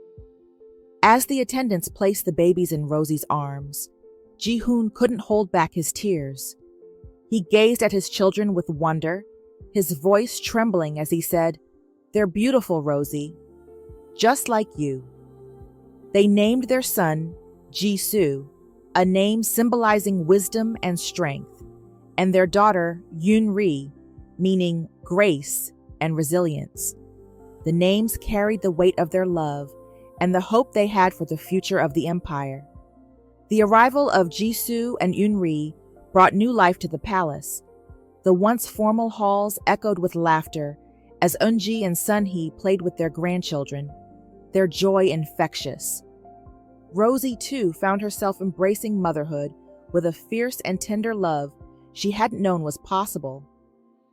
As the attendants placed the babies in Rosie's arms, Ji-hoon couldn't hold back his tears. He gazed at his children with wonder, his voice trembling as he said, "They're beautiful, Rosie, just like you." They named their son Ji-soo, a name symbolizing wisdom and strength, and their daughter Yoon-ri, meaning grace and resilience. The names carried the weight of their love and the hope they had for the future of the empire. The arrival of Ji-soo and Yoon-ri brought new life to the palace. The once formal halls echoed with laughter as Eunji and Sunhee played with their grandchildren, their joy infectious. Rosie, too, found herself embracing motherhood with a fierce and tender love she hadn't known was possible.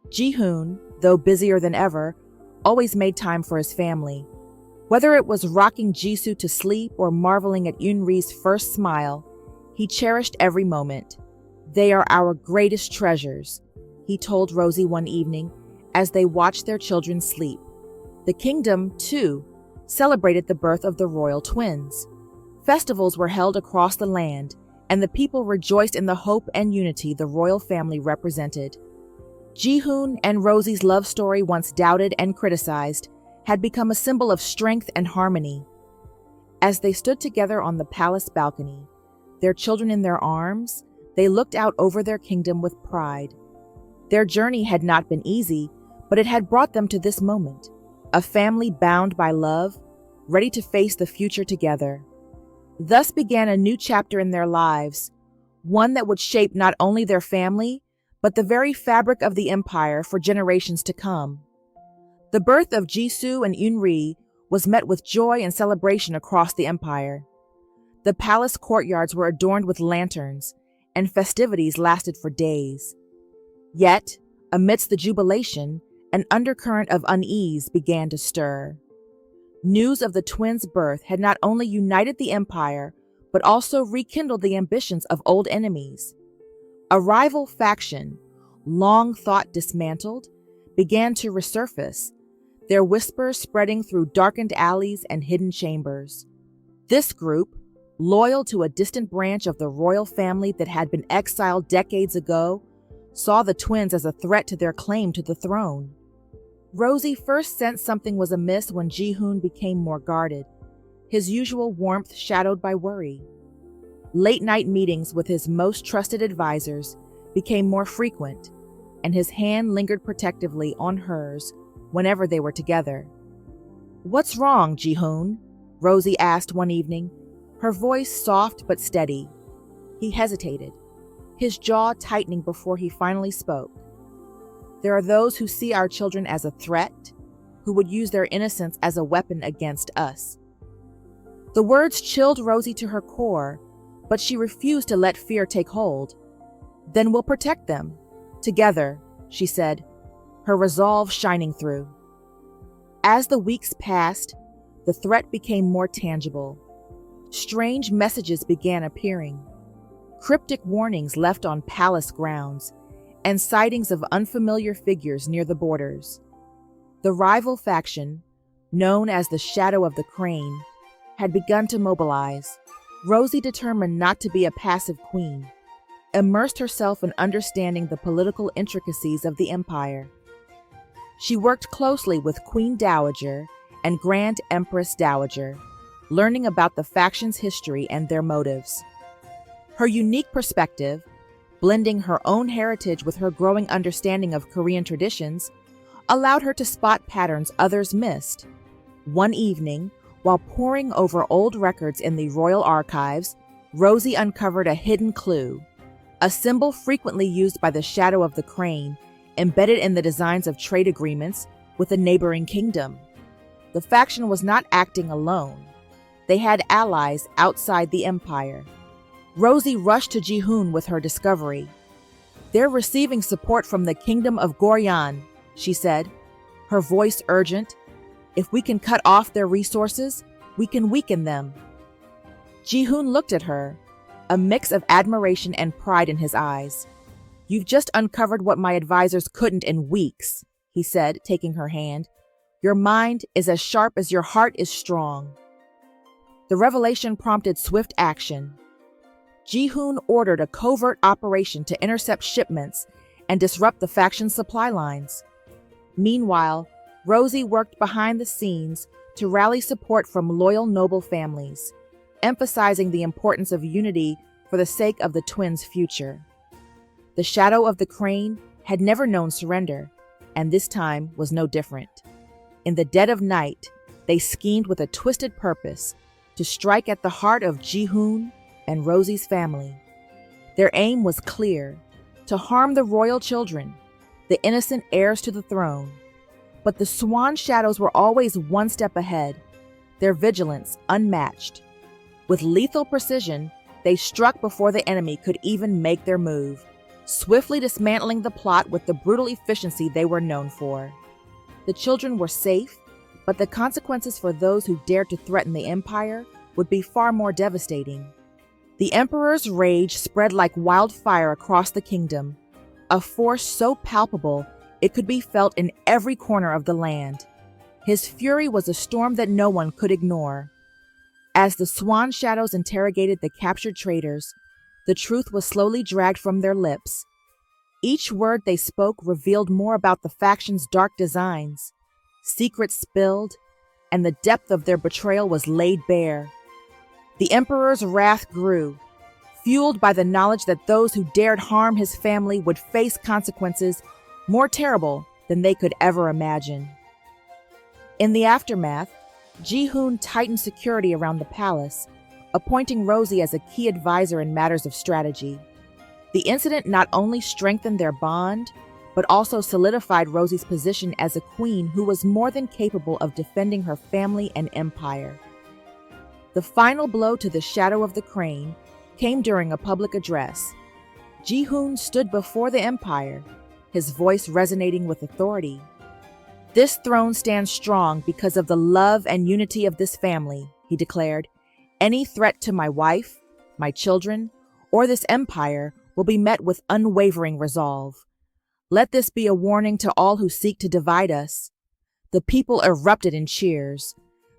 Ji-hoon, though busier than ever, always made time for his family. Whether it was rocking Jisoo to sleep or marveling at Yoon-ri's first smile, he cherished every moment. "They are our greatest treasures," he told Rosie one evening as they watched their children sleep. The kingdom, too, celebrated the birth of the royal twins. Festivals were held across the land, and the people rejoiced in the hope and unity the royal family represented. Ji-hoon and Rosie's love story, once doubted and criticized, had become a symbol of strength and harmony. As they stood together on the palace balcony, their children in their arms, they looked out over their kingdom with pride. Their journey had not been easy, but it had brought them to this moment, a family bound by love, ready to face the future together. Thus began a new chapter in their lives, one that would shape not only their family, but the very fabric of the empire for generations to come. The birth of Jisoo and Yoon-ri was met with joy and celebration across the empire. The palace courtyards were adorned with lanterns, and festivities lasted for days. Yet, amidst the jubilation, an undercurrent of unease began to stir. News of the twins' birth had not only united the empire, but also rekindled the ambitions of old enemies. A rival faction, long thought dismantled, began to resurface, their whispers spreading through darkened alleys and hidden chambers. This group, loyal to a distant branch of the royal family that had been exiled decades ago, saw the twins as a threat to their claim to the throne. Rosie first sensed something was amiss when Ji-hoon became more guarded, his usual warmth shadowed by worry. Late-night meetings with his most trusted advisors became more frequent, and his hand lingered protectively on hers whenever they were together. "What's wrong, Ji-hoon?" Rosie asked one evening, her voice soft but steady. He hesitated, his jaw tightening before he finally spoke. "There are those who see our children as a threat, who would use their innocence as a weapon against us." The words chilled Rosie to her core, but she refused to let fear take hold. "Then we'll protect them, together," she said, her resolve shining through. As the weeks passed, the threat became more tangible. Strange messages began appearing, cryptic warnings left on palace grounds, and sightings of unfamiliar figures near the borders. The rival faction, known as the Shadow of the Crane, had begun to mobilize. Rosie, determined not to be a passive queen, immersed herself in understanding the political intricacies of the empire. She worked closely with Queen Dowager and Grand Empress Dowager, learning about the factions' history and their motives. Her unique perspective, blending her own heritage with her growing understanding of Korean traditions, allowed her to spot patterns others missed. One evening, while poring over old records in the royal archives, Rosie uncovered a hidden clue, a symbol frequently used by the shadow of the crane, embedded in the designs of trade agreements with a neighboring kingdom. The faction was not acting alone. They had allies outside the empire. Rosie rushed to Ji-hoon with her discovery. "They're receiving support from the Kingdom of Goryeo," she said, her voice urgent. "If we can cut off their resources, we can weaken them." Ji-hoon looked at her, a mix of admiration and pride in his eyes. "You've just uncovered what my advisors couldn't in weeks," he said, taking her hand. "Your mind is as sharp as your heart is strong." The revelation prompted swift action. Ji-hoon ordered a covert operation to intercept shipments and disrupt the faction's supply lines. Meanwhile, Rosie worked behind the scenes to rally support from loyal noble families, emphasizing the importance of unity for the sake of the twins' future. The shadow of the crane had never known surrender, and this time was no different. In the dead of night, they schemed with a twisted purpose to strike at the heart of Ji-hoon and Rosie's family. Their aim was clear: to harm the royal children, the innocent heirs to the throne. But the swan shadows were always one step ahead, their vigilance unmatched. With lethal precision, they struck before the enemy could even make their move, swiftly dismantling the plot with the brutal efficiency they were known for. The children were safe, but the consequences for those who dared to threaten the empire would be far more devastating. The emperor's rage spread like wildfire across the kingdom, a force so palpable it could be felt in every corner of the land. His fury was a storm that no one could ignore. As the swan shadows interrogated the captured traitors, the truth was slowly dragged from their lips. Each word they spoke revealed more about the faction's dark designs. Secrets spilled, and the depth of their betrayal was laid bare. The emperor's wrath grew, fueled by the knowledge that those who dared harm his family would face consequences more terrible than they could ever imagine. In the aftermath, Ji-hoon tightened security around the palace, appointing Rosie as a key advisor in matters of strategy. The incident not only strengthened their bond, but also solidified Rosie's position as a queen who was more than capable of defending her family and empire. The final blow to the shadow of the crane came during a public address. Ji-hoon stood before the empire, his voice resonating with authority. "This throne stands strong because of the love and unity of this family," he declared. "Any threat to my wife, my children, or this empire will be met with unwavering resolve. Let this be a warning to all who seek to divide us." The people erupted in cheers,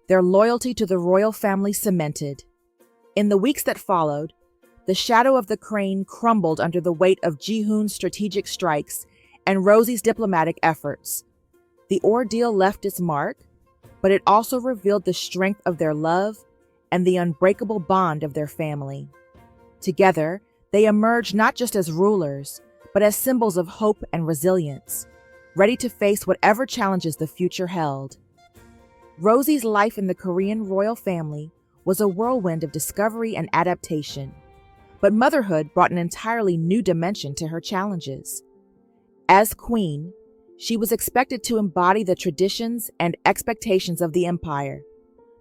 their loyalty to the royal family cemented. In the weeks that followed, the shadow of the crane crumbled under the weight of Ji-hoon's strategic strikes and Rosie's diplomatic efforts. The ordeal left its mark, but it also revealed the strength of their love and the unbreakable bond of their family. Together, they emerged not just as rulers, but as symbols of hope and resilience, ready to face whatever challenges the future held. Rosie's life in the Korean royal family was a whirlwind of discovery and adaptation, but motherhood brought an entirely new dimension to her challenges. As queen, she was expected to embody the traditions and expectations of the empire,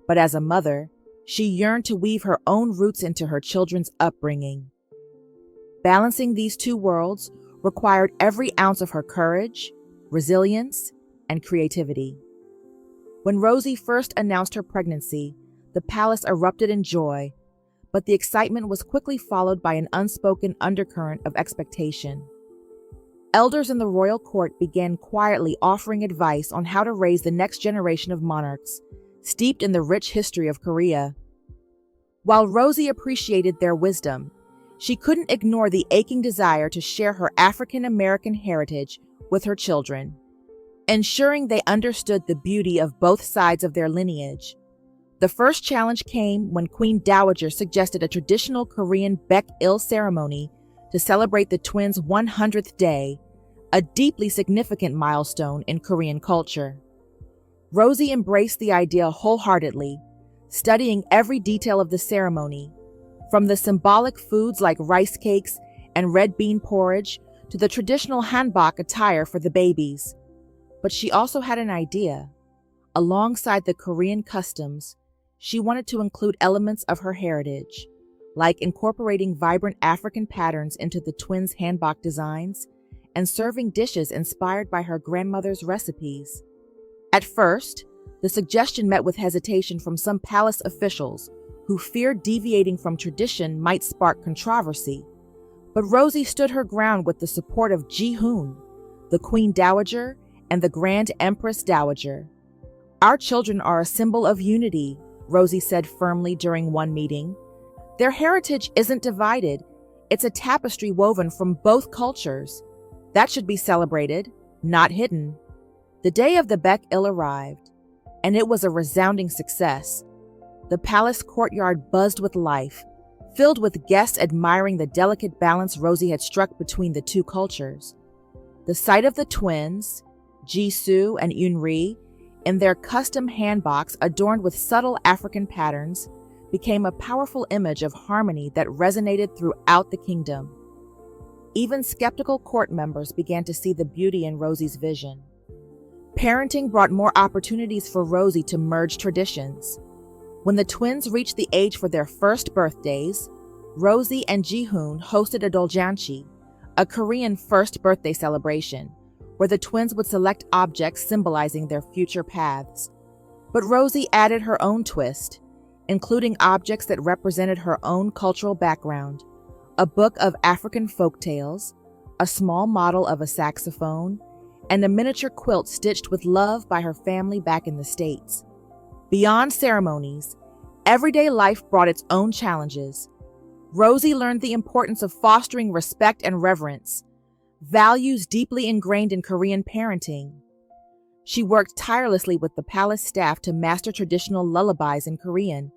but as a mother, she yearned to weave her own roots into her children's upbringing. Balancing these two worlds required every ounce of her courage, resilience, and creativity. When Rosie first announced her pregnancy, the palace erupted in joy, but the excitement was quickly followed by an unspoken undercurrent of expectation. Elders in the royal court began quietly offering advice on how to raise the next generation of monarchs, steeped in the rich history of Korea. While Rosie appreciated their wisdom, she couldn't ignore the aching desire to share her African American heritage with her children, ensuring they understood the beauty of both sides of their lineage. The first challenge came when Queen Dowager suggested a traditional Korean Baek-il ceremony to celebrate the twins' 100th day, a deeply significant milestone in Korean culture. Rosie embraced the idea wholeheartedly, studying every detail of the ceremony, from the symbolic foods like rice cakes and red bean porridge to the traditional hanbok attire for the babies. But she also had an idea. Alongside the Korean customs, she wanted to include elements of her heritage, like incorporating vibrant African patterns into the twins' hanbok designs and serving dishes inspired by her grandmother's recipes. At first, the suggestion met with hesitation from some palace officials who feared deviating from tradition might spark controversy. But Rosie stood her ground with the support of Ji-hoon, the Queen Dowager, and the Grand Empress Dowager. "Our children are a symbol of unity," Rosie said firmly during one meeting. "Their heritage isn't divided. It's a tapestry woven from both cultures. That should be celebrated, not hidden." The day of the Baek-il arrived, and it was a resounding success. The palace courtyard buzzed with life, filled with guests admiring the delicate balance Rosie had struck between the two cultures. The sight of the twins, Jisoo and Yoonri, in their custom hanboks adorned with subtle African patterns, became a powerful image of harmony that resonated throughout the kingdom. Even skeptical court members began to see the beauty in Rosie's vision. Parenting brought more opportunities for Rosie to merge traditions. When the twins reached the age for their first birthdays, Rosie and Ji-hoon hosted a doljanchi, a Korean first birthday celebration, where the twins would select objects symbolizing their future paths. But Rosie added her own twist, including objects that represented her own cultural background: a book of African folktales, a small model of a saxophone, and a miniature quilt stitched with love by her family back in the States. Beyond ceremonies, everyday life brought its own challenges. Rosie learned the importance of fostering respect and reverence, values deeply ingrained in Korean parenting. She worked tirelessly with the palace staff to master traditional lullabies in Korean,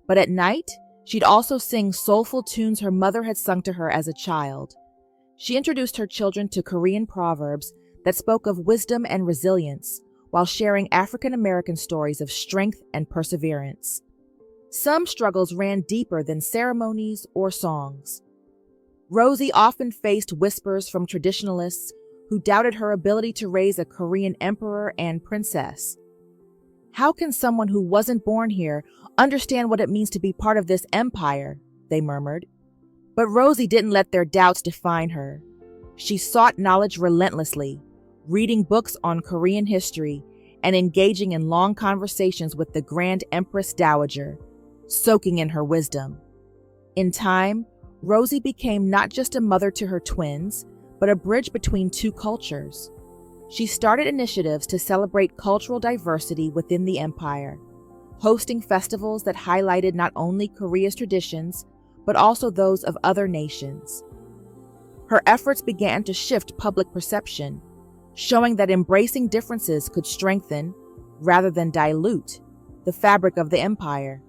but at night, she'd also sing soulful tunes her mother had sung to her as a child. She introduced her children to Korean proverbs that spoke of wisdom and resilience, while sharing African American stories of strength and perseverance. Some struggles ran deeper than ceremonies or songs. Rosie often faced whispers from traditionalists who doubted her ability to raise a Korean emperor and princess. "How can someone who wasn't born here understand what it means to be part of this empire?" they murmured. But Rosie didn't let their doubts define her. She sought knowledge relentlessly, reading books on Korean history and engaging in long conversations with the Grand Empress Dowager, soaking in her wisdom. In time, Rosie became not just a mother to her twins, but a bridge between two cultures. She started initiatives to celebrate cultural diversity within the empire, hosting festivals that highlighted not only Korea's traditions, but also those of other nations. Her efforts began to shift public perception, showing that embracing differences could strengthen, rather than dilute, the fabric of the empire.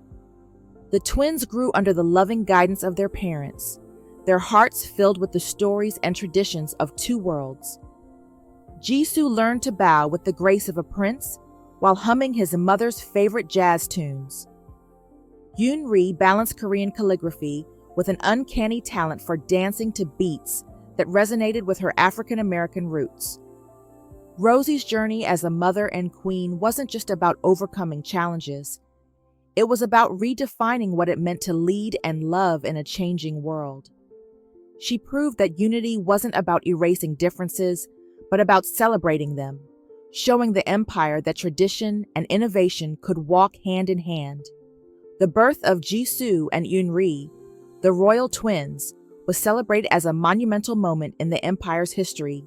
The twins grew under the loving guidance of their parents, their hearts filled with the stories and traditions of two worlds. Jisoo learned to bow with the grace of a prince while humming his mother's favorite jazz tunes. Yoonri balanced Korean calligraphy with an uncanny talent for dancing to beats that resonated with her African American roots. Rosie's journey as a mother and queen wasn't just about overcoming challenges. It was about redefining what it meant to lead and love in a changing world. She proved that unity wasn't about erasing differences, but about celebrating them, showing the empire that tradition and innovation could walk hand in hand. The birth of Jisoo and Yoonri, the royal twins, was celebrated as a monumental moment in the empire's history.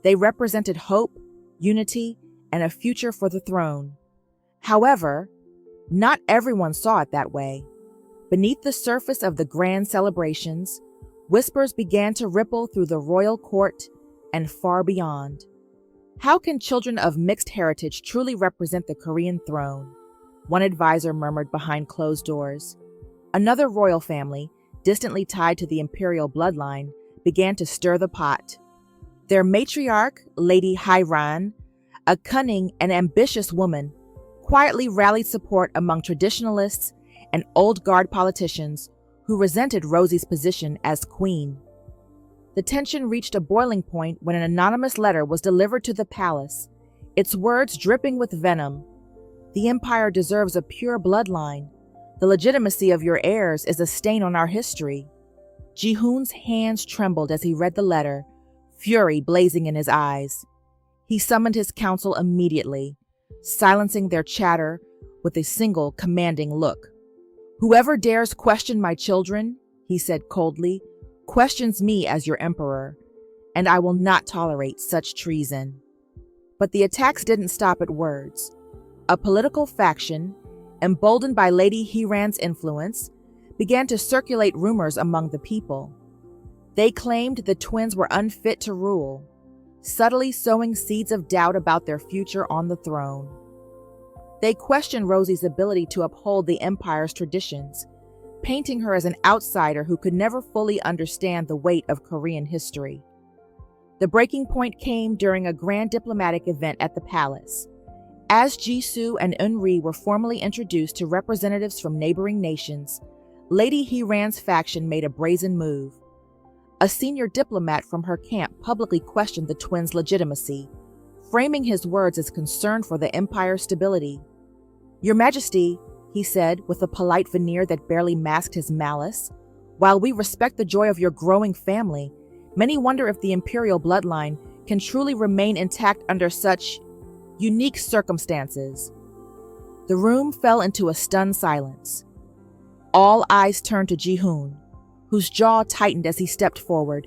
They represented hope, unity, and a future for the throne. However, not everyone saw it that way. Beneath the surface of the grand celebrations, whispers began to ripple through the royal court and far beyond. How can children of mixed heritage truly represent the Korean throne? One advisor murmured behind closed doors. Another royal family, distantly tied to the imperial bloodline, began to stir the pot. Their matriarch, Lady Hairan, a cunning and ambitious woman, quietly rallied support among traditionalists and old guard politicians who resented Rosie's position as queen. The tension reached a boiling point when an anonymous letter was delivered to the palace, its words dripping with venom. The empire deserves a pure bloodline. The legitimacy of your heirs is a stain on our history. Ji-hoon's hands trembled as he read the letter, fury blazing in his eyes. He summoned his council immediately, silencing their chatter with a single commanding look. "Whoever dares question my children," he said coldly, "questions me as your emperor, and I will not tolerate such treason." But the attacks didn't stop at words. A political faction, emboldened by Lady Hiran's influence, began to circulate rumors among the people. They claimed the twins were unfit to rule, subtly sowing seeds of doubt about their future on the throne. They questioned Rosie's ability to uphold the empire's traditions, painting her as an outsider who could never fully understand the weight of Korean history. The breaking point came during a grand diplomatic event at the palace. As Jisoo and Eunri were formally introduced to representatives from neighboring nations, Lady Hiran's faction made a brazen move. A senior diplomat from her camp publicly questioned the twins' legitimacy, framing his words as concern for the empire's stability. "Your Majesty," he said with a polite veneer that barely masked his malice, "while we respect the joy of your growing family, many wonder if the imperial bloodline can truly remain intact under such unique circumstances." The room fell into a stunned silence. All eyes turned to Ji-hoon, whose jaw tightened as he stepped forward,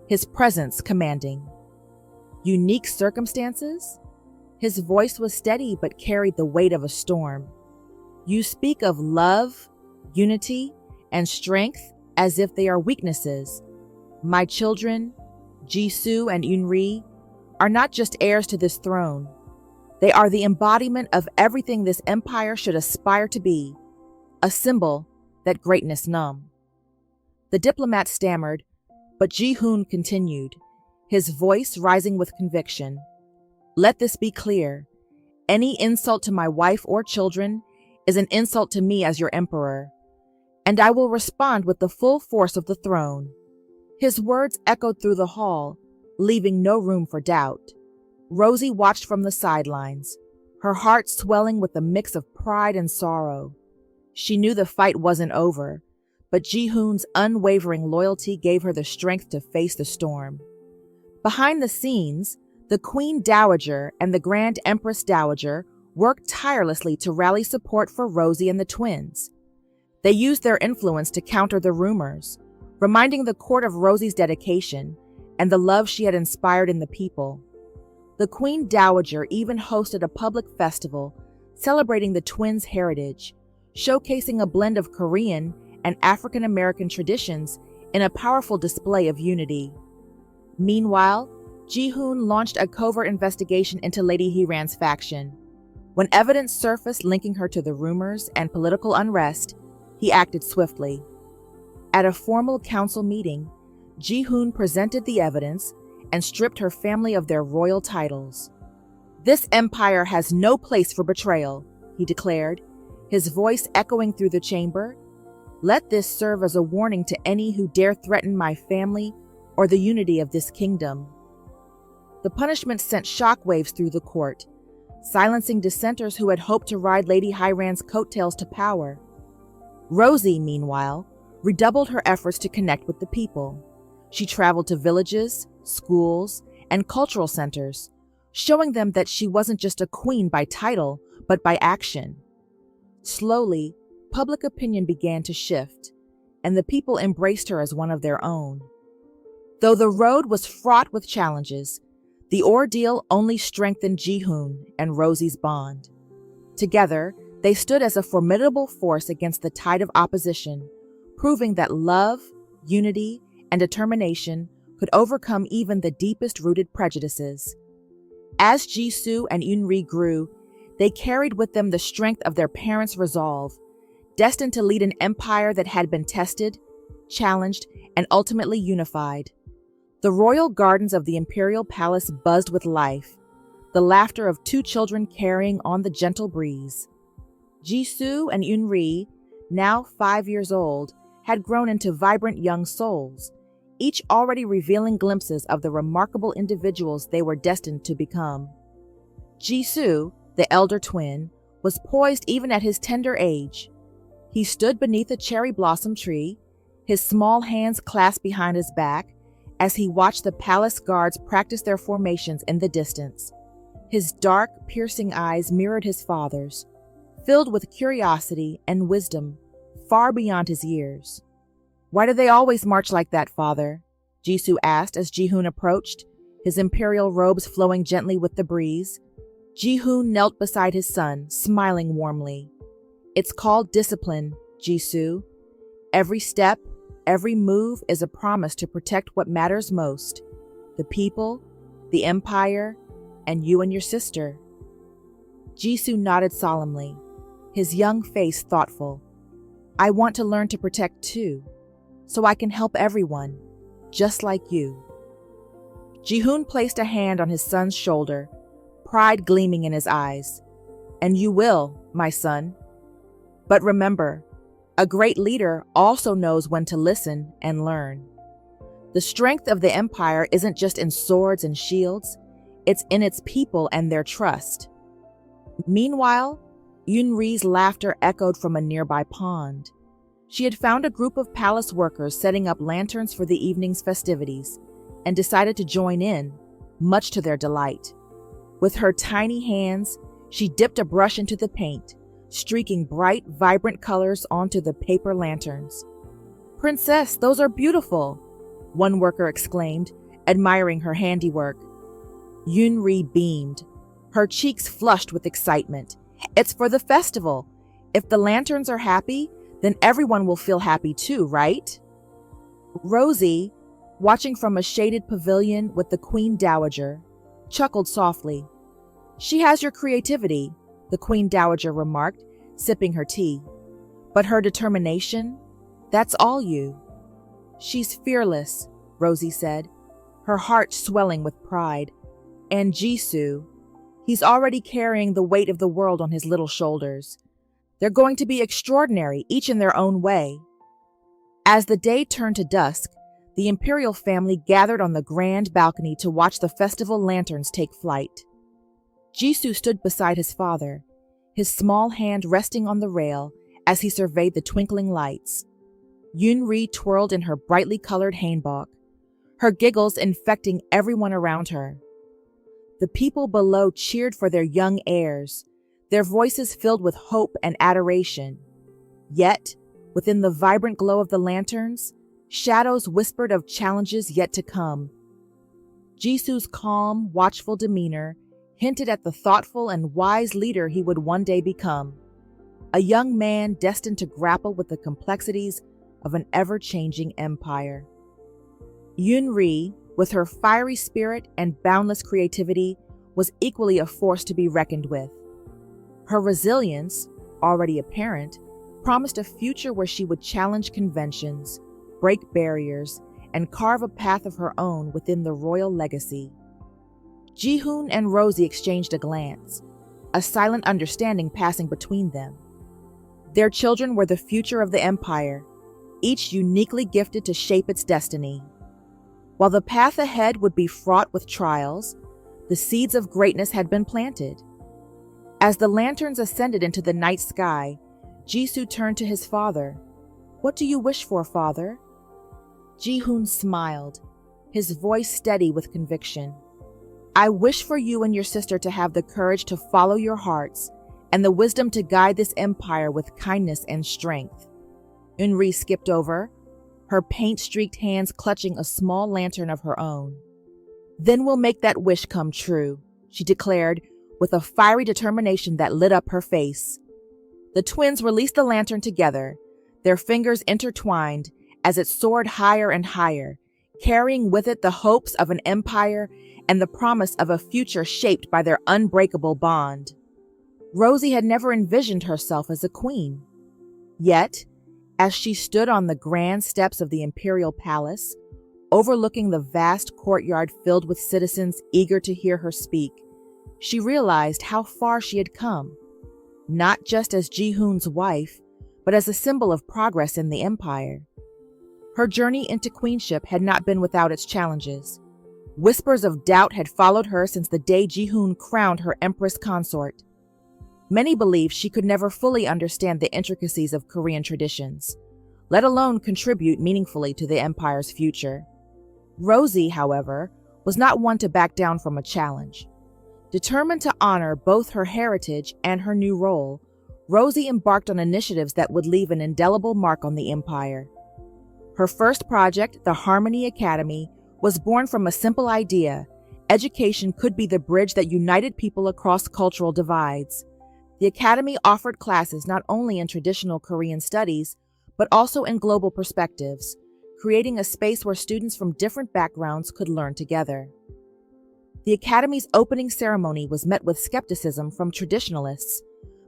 his presence commanding. "Unique circumstances?" His voice was steady but carried the weight of a storm. "You speak of love, unity, and strength as if they are weaknesses. My children, Jisoo and Eunri, are not just heirs to this throne. They are the embodiment of everything this empire should aspire to be, a symbol that greatness numb." The diplomat stammered, but Ji-hoon continued, his voice rising with conviction. "Let this be clear. Any insult to my wife or children is an insult to me as your emperor, and I will respond with the full force of the throne." His words echoed through the hall, leaving no room for doubt. Rosie watched from the sidelines, her heart swelling with a mix of pride and sorrow. She knew the fight wasn't over, but Ji-hoon's unwavering loyalty gave her the strength to face the storm. Behind the scenes, the Queen Dowager and the Grand Empress Dowager worked tirelessly to rally support for Rosie and the twins. They used their influence to counter the rumors, reminding the court of Rosie's dedication and the love she had inspired in the people. The Queen Dowager even hosted a public festival celebrating the twins' heritage, showcasing a blend of Korean and African American traditions in a powerful display of unity. Meanwhile, Ji-hoon launched a covert investigation into Lady Hiran's faction. When evidence surfaced linking her to the rumors and political unrest, he acted swiftly. At a formal council meeting, Ji-hoon presented the evidence and stripped her family of their royal titles. "This empire has no place for betrayal," he declared, his voice echoing through the chamber. "Let this serve as a warning to any who dare threaten my family or the unity of this kingdom." The punishment sent shockwaves through the court, silencing dissenters who had hoped to ride Lady Hiran's coattails to power. Rosie, meanwhile, redoubled her efforts to connect with the people. She traveled to villages, schools, and cultural centers, showing them that she wasn't just a queen by title, but by action. Slowly, public opinion began to shift, and the people embraced her as one of their own. Though the road was fraught with challenges, the ordeal only strengthened Ji-hoon and Rosie's bond. Together, They stood as a formidable force against the tide of opposition, proving that love, unity, and determination could overcome even the deepest-rooted prejudices. As Jisoo and Eunri grew, they carried with them the strength of their parents' resolve, destined to lead an empire that had been tested, challenged, and ultimately unified. The royal gardens of the imperial palace buzzed with life, the laughter of two children carrying on the gentle breeze. Jisoo and Eunri, now 5 years old, had grown into vibrant young souls, each already revealing glimpses of the remarkable individuals they were destined to become. Jisoo, the elder twin, was poised even at his tender age. He stood beneath a cherry blossom tree, his small hands clasped behind his back, as he watched the palace guards practice their formations in the distance. His dark, piercing eyes mirrored his father's, filled with curiosity and wisdom far beyond his years. "Why do they always march like that, father?" Jisoo asked as Jihoon approached, his imperial robes flowing gently with the breeze. Jihoon knelt beside his son, smiling warmly. "It's called discipline, Jisoo. Every step, every move is a promise to protect what matters most: the people, the empire, and you and your sister." Jisoo nodded solemnly, his young face thoughtful. "I want to learn to protect too, so I can help everyone, just like you." Jihoon placed a hand on his son's shoulder, pride gleaming in his eyes. "And you will, my son. But remember, a great leader also knows when to listen and learn. The strength of the empire isn't just in swords and shields, it's in its people and their trust." Meanwhile, Eunri's laughter echoed from a nearby pond. She had found a group of palace workers setting up lanterns for the evening's festivities and decided to join in, much to their delight. With her tiny hands, she dipped a brush into the paint, streaking bright, vibrant colors onto the paper lanterns. "Princess, those are beautiful," one worker exclaimed, admiring her handiwork. Eunri beamed, her cheeks flushed with excitement. "It's for the festival. If the lanterns are happy, then everyone will feel happy too, right?" Rosie, watching from a shaded pavilion with the Queen Dowager, chuckled softly. "She has your creativity," the Queen Dowager remarked, sipping her tea. "But her determination, that's all you." "She's fearless," Rosie said, her heart swelling with pride. "And Jisoo, he's already carrying the weight of the world on his little shoulders. They're going to be extraordinary, each in their own way." As the day turned to dusk, the imperial family gathered on the grand balcony to watch the festival lanterns take flight. Jisoo stood beside his father, his small hand resting on the rail as he surveyed the twinkling lights. Eunri twirled in her brightly colored hanbok, her giggles infecting everyone around her. The people below cheered for their young heirs, their voices filled with hope and adoration. Yet, within the vibrant glow of the lanterns, shadows whispered of challenges yet to come. Jisoo's calm, watchful demeanor hinted at the thoughtful and wise leader he would one day become, a young man destined to grapple with the complexities of an ever-changing empire. Eunri, with her fiery spirit and boundless creativity, was equally a force to be reckoned with. Her resilience, already apparent, promised a future where she would challenge conventions, break barriers, and carve a path of her own within the royal legacy. Jihoon and Rosie exchanged a glance, a silent understanding passing between them. Their children were the future of the empire, each uniquely gifted to shape its destiny. While the path ahead would be fraught with trials, the seeds of greatness had been planted. As the lanterns ascended into the night sky, Jisoo turned to his father. "What do you wish for, father?" Jihoon smiled, his voice steady with conviction. "I wish for you and your sister to have the courage to follow your hearts and the wisdom to guide this empire with kindness and strength." Eunri skipped over, her paint-streaked hands clutching a small lantern of her own. "Then we'll make that wish come true," she declared, with a fiery determination that lit up her face. The twins released the lantern together, their fingers intertwined as it soared higher and higher, carrying with it the hopes of an empire and the promise of a future shaped by their unbreakable bond. Rosie had never envisioned herself as a queen. Yet, as she stood on the grand steps of the imperial palace, overlooking the vast courtyard filled with citizens eager to hear her speak, she realized how far she had come, not just as Ji-hoon's wife, but as a symbol of progress in the empire. Her journey into queenship had not been without its challenges. Whispers of doubt had followed her since the day Ji-hoon crowned her empress consort. Many believed she could never fully understand the intricacies of Korean traditions, let alone contribute meaningfully to the empire's future. Rosie, however, was not one to back down from a challenge. Determined to honor both her heritage and her new role, Rosie embarked on initiatives that would leave an indelible mark on the empire. Her first project, the Harmony Academy, was born from a simple idea: education could be the bridge that united people across cultural divides. The academy offered classes not only in traditional Korean studies, but also in global perspectives, creating a space where students from different backgrounds could learn together. The academy's opening ceremony was met with skepticism from traditionalists,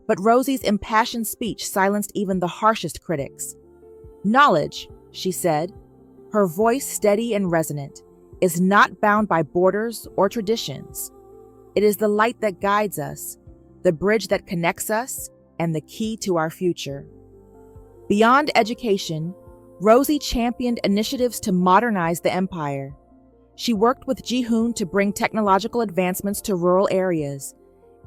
but Rosie's impassioned speech silenced even the harshest critics. "Knowledge," she said, her voice steady and resonant, "is not bound by borders or traditions. It is the light that guides us, the bridge that connects us, and the key to our future." Beyond education, Rosie championed initiatives to modernize the empire. She worked with Ji-hoon to bring technological advancements to rural areas,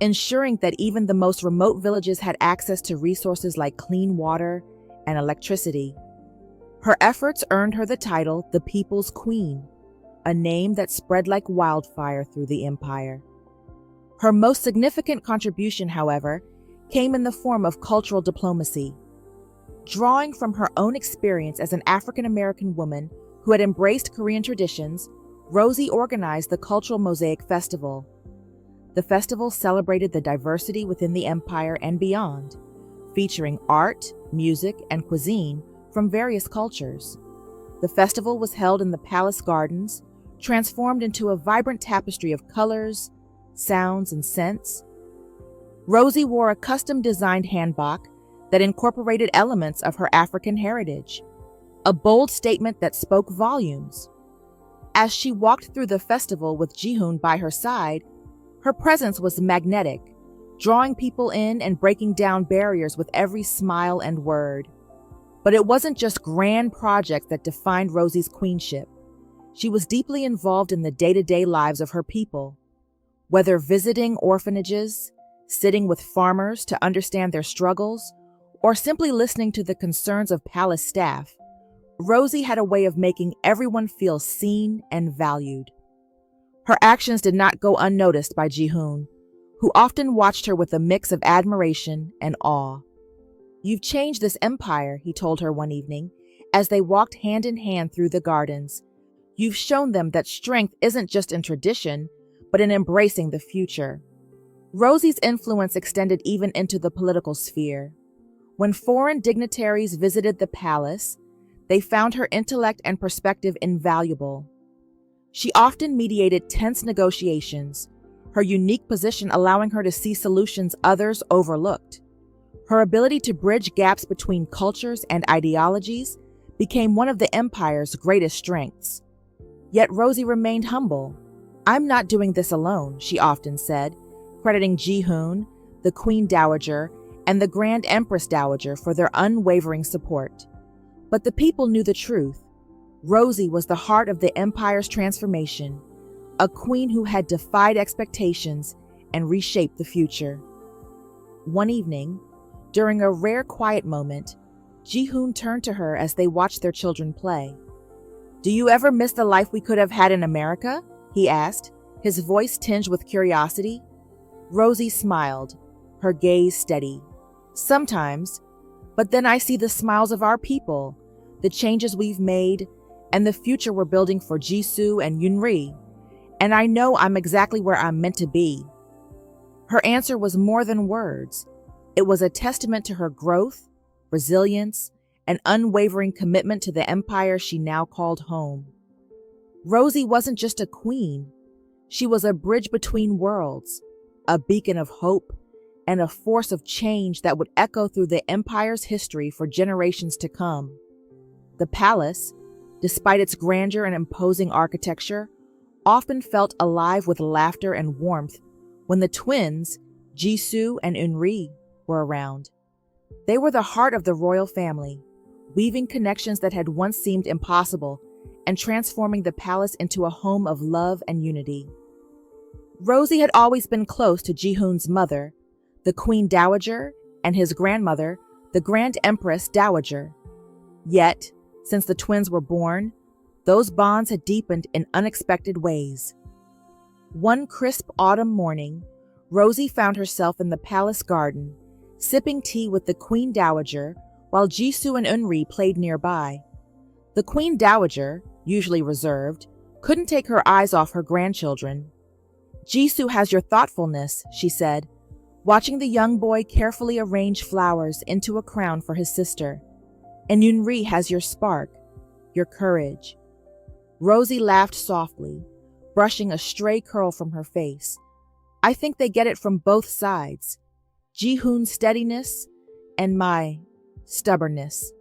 ensuring that even the most remote villages had access to resources like clean water and electricity. Her efforts earned her the title the People's Queen, a name that spread like wildfire through the empire. Her most significant contribution, however, came in the form of cultural diplomacy. Drawing from her own experience as an African-American woman who had embraced Korean traditions, Rosie organized the Cultural Mosaic Festival. The festival celebrated the diversity within the empire and beyond, featuring art, music, and cuisine from various cultures. The festival was held in the palace gardens, transformed into a vibrant tapestry of colors, sounds, and scents. Rosie wore a custom-designed hanbok that incorporated elements of her African heritage, a bold statement that spoke volumes. As she walked through the festival with Ji-hoon by her side, her presence was magnetic, drawing people in and breaking down barriers with every smile and word. But it wasn't just grand projects that defined Rosie's queenship. She was deeply involved in the day-to-day lives of her people. Whether visiting orphanages, sitting with farmers to understand their struggles, or simply listening to the concerns of palace staff, Rosie had a way of making everyone feel seen and valued. Her actions did not go unnoticed by Ji-hoon, who often watched her with a mix of admiration and awe. "You've changed this empire," he told her one evening, as they walked hand in hand through the gardens. "You've shown them that strength isn't just in tradition, but in embracing the future." Rosie's influence extended even into the political sphere. When foreign dignitaries visited the palace, they found her intellect and perspective invaluable. She often mediated tense negotiations, her unique position allowing her to see solutions others overlooked. Her ability to bridge gaps between cultures and ideologies became one of the empire's greatest strengths. Yet Rosie remained humble. "I'm not doing this alone," she often said, crediting Ji-hoon, the Queen Dowager, and the Grand Empress Dowager for their unwavering support. But the people knew the truth. Rosie was the heart of the empire's transformation, a queen who had defied expectations and reshaped the future. One evening, during a rare quiet moment, Ji-hoon turned to her as they watched their children play. "Do you ever miss the life we could have had in America?" he asked, his voice tinged with curiosity. Rosie smiled, her gaze steady. "Sometimes, but then I see the smiles of our people, the changes we've made, and the future we're building for Jisoo and Yunri, and I know I'm exactly where I'm meant to be." Her answer was more than words. It was a testament to her growth, resilience, and unwavering commitment to the empire she now called home. Rosie wasn't just a queen. She was a bridge between worlds, a beacon of hope, and a force of change that would echo through the empire's history for generations to come. The palace, despite its grandeur and imposing architecture, often felt alive with laughter and warmth when the twins, Jisoo and Eunri, were around. They were the heart of the royal family, weaving connections that had once seemed impossible and transforming the palace into a home of love and unity. Rosie had always been close to Jihoon's mother, the Queen Dowager, and his grandmother, the Grand Empress Dowager. Yet, since the twins were born, those bonds had deepened in unexpected ways. One crisp autumn morning, Rosie found herself in the palace garden, sipping tea with the Queen Dowager while Jisoo and Eunri played nearby. The Queen Dowager, usually reserved, couldn't take her eyes off her grandchildren. "Jisoo has your thoughtfulness," she said, watching the young boy carefully arrange flowers into a crown for his sister. "And Eunri has your spark, your courage." Rosie laughed softly, brushing a stray curl from her face. "I think they get it from both sides. Jihoon's steadiness and my stubbornness."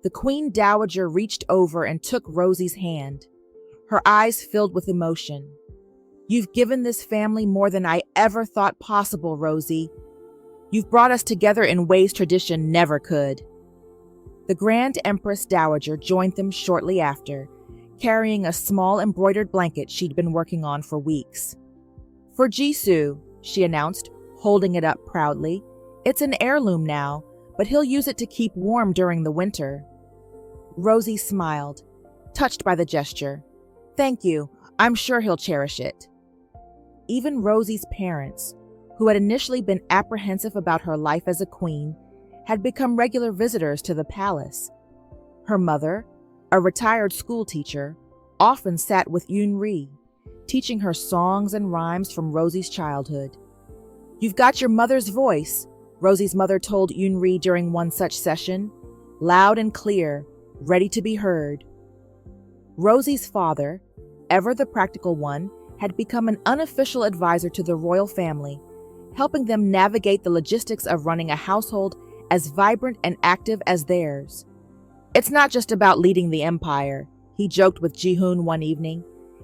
The Queen Dowager reached over and took Rosie's hand. Her eyes filled with emotion. "You've given this family more than I ever thought possible, Rosie. You've brought us together in ways tradition never could." The Grand Empress Dowager joined them shortly after, carrying a small embroidered blanket she'd been working on for weeks. "For Jisoo," she announced, holding it up proudly. "It's an heirloom now, but he'll use it to keep warm during the winter." Rosie smiled, touched by the gesture. "Thank you. I'm sure he'll cherish it." Even Rosie's parents, who had initially been apprehensive about her life as a queen, had become regular visitors to the palace. Her mother, a retired school teacher, often sat with Eunri, teaching her songs and rhymes from Rosie's childhood. "You've got your mother's voice," Rosie's mother told Eunri during one such session, "loud and clear, ready to be heard." Rosie's father, ever the practical one, had become an unofficial advisor to the royal family, helping them navigate the logistics of running a household as vibrant and active as theirs. "It's not just about leading the empire," he joked with Jihoon one evening.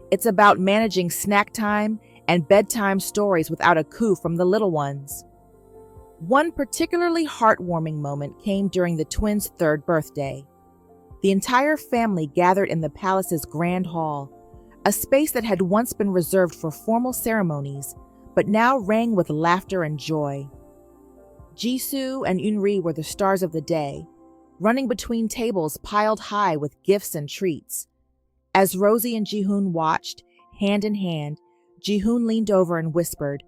"It's about managing snack time and bedtime stories without a coup from the little ones." One particularly heartwarming moment came during the twins' third birthday. The entire family gathered in the palace's grand hall, a space that had once been reserved for formal ceremonies, but now rang with laughter and joy. Jisoo and Eunri were the stars of the day, running between tables piled high with gifts and treats. As Rosie and Jihoon watched, hand in hand, Jihoon leaned over and whispered,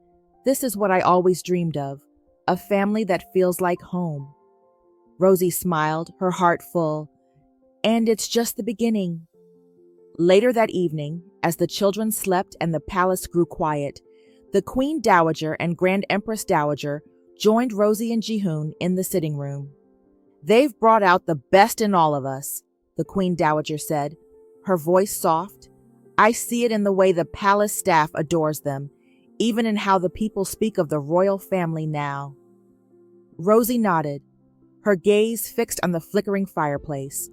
"This is what I always dreamed of, a family that feels like home." Rosie smiled, her heart full. "And it's just the beginning." Later that evening, as the children slept and the palace grew quiet, the Queen Dowager and Grand Empress Dowager joined Rosie and Jihoon in the sitting room. "They've brought out the best in all of us," the Queen Dowager said, her voice soft. "I see it in the way the palace staff adores them, even in how the people speak of the royal family now." Rosie nodded, her gaze fixed on the flickering fireplace.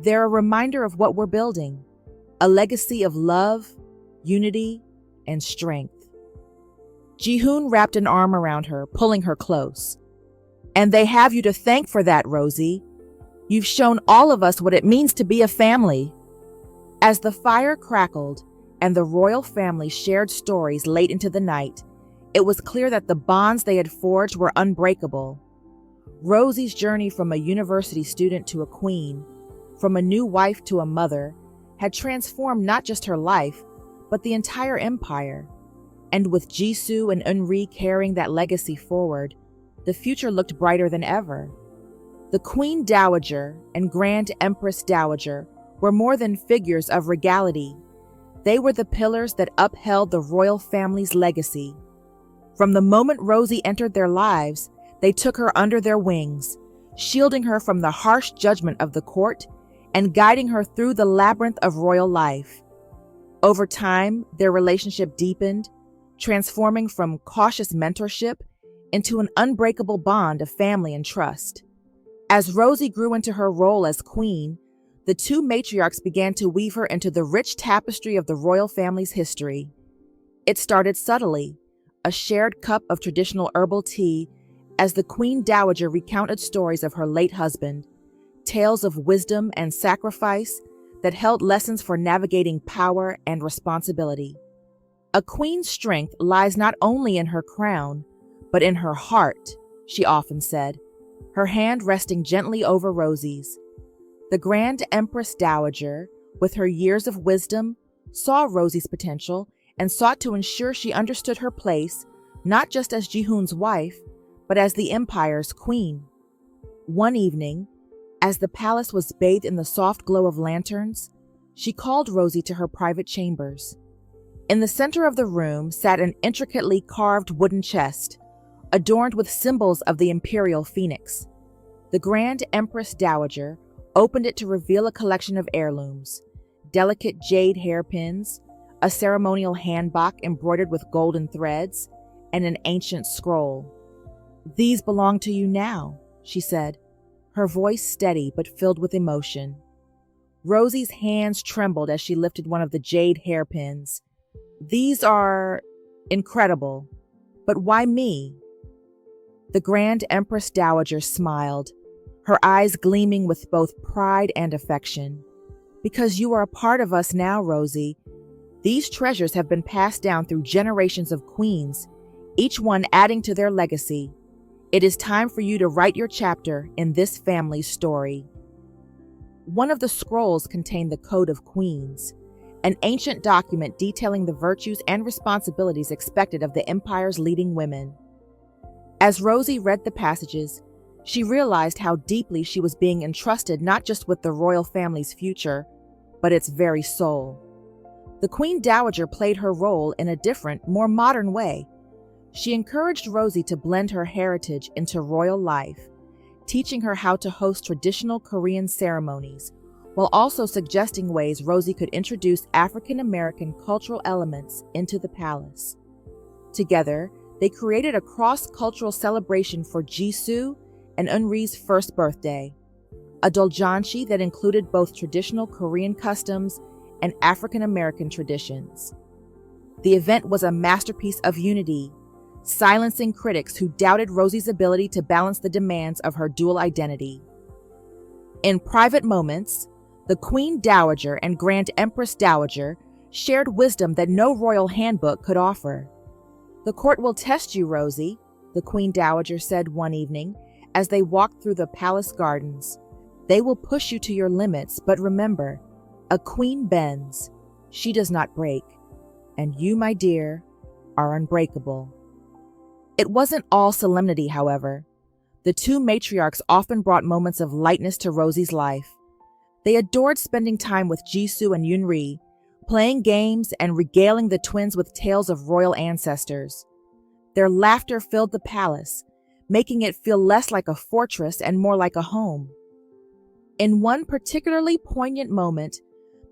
"They're a reminder of what we're building, a legacy of love, unity, and strength." Jihoon wrapped an arm around her, pulling her close. "And they have you to thank for that, Rosie. You've shown all of us what it means to be a family." As the fire crackled and the royal family shared stories late into the night, it was clear that the bonds they had forged were unbreakable. Rosie's journey from a university student to a queen, from a new wife to a mother, had transformed not just her life, but the entire empire. And with Jisoo and Eunri carrying that legacy forward, the future looked brighter than ever. The Queen Dowager and Grand Empress Dowager were more than figures of regality. They were the pillars that upheld the royal family's legacy. From the moment Rosie entered their lives, They took her under their wings, shielding her from the harsh judgment of the court and guiding her through the labyrinth of royal life. Over time, their relationship deepened, transforming from cautious mentorship into an unbreakable bond of family and trust. As Rosie grew into her role as queen, the two matriarchs began to weave her into the rich tapestry of the royal family's history. It started subtly, a shared cup of traditional herbal tea, as the Queen Dowager recounted stories of her late husband, tales of wisdom and sacrifice that held lessons for navigating power and responsibility. A queen's strength lies not only in her crown, but in her heart, she often said, her hand resting gently over Rosie's. The Grand Empress Dowager, with her years of wisdom, saw Rosie's potential and sought to ensure she understood her place, not just as Jihoon's wife, but as the empire's queen. One evening, as the palace was bathed in the soft glow of lanterns, she called Rosie to her private chambers. In the center of the room sat an intricately carved wooden chest, adorned with symbols of the imperial phoenix. The Grand Empress Dowager opened it to reveal a collection of heirlooms, delicate jade hairpins, a ceremonial handbag embroidered with golden threads, and an ancient scroll. "These belong to you now," she said, her voice steady but filled with emotion. Rosie's hands trembled as she lifted one of the jade hairpins. "These are incredible, but why me?" The Grand Empress Dowager smiled, her eyes gleaming with both pride and affection. "Because you are a part of us now, Rosie. These treasures have been passed down through generations of queens, each one adding to their legacy. It is time for you to write your chapter in this family's story." One of the scrolls contained the Code of Queens, an ancient document detailing the virtues and responsibilities expected of the empire's leading women. As Rosie read the passages, she realized how deeply she was being entrusted not just with the royal family's future, but its very soul. The Queen Dowager played her role in a different, more modern way. She encouraged Rosie to blend her heritage into royal life, teaching her how to host traditional Korean ceremonies, while also suggesting ways Rosie could introduce African American cultural elements into the palace. Together, they created a cross-cultural celebration for Jisoo and Eunri's first birthday, a doljanshi that included both traditional Korean customs and African American traditions. The event was a masterpiece of unity, silencing critics who doubted Rosie's ability to balance the demands of her dual identity. In private moments, the Queen Dowager and Grand Empress Dowager shared wisdom that no royal handbook could offer. "The court will test you, Rosie," the Queen Dowager said one evening as they walked through the palace gardens. "They will push you to your limits, but remember, a queen bends. She does not break. And you, my dear, are unbreakable." It wasn't all solemnity, however. The two matriarchs often brought moments of lightness to Rosie's life. They adored spending time with Jisoo and Eunri, playing games and regaling the twins with tales of royal ancestors. Their laughter filled the palace, making it feel less like a fortress and more like a home. In one particularly poignant moment,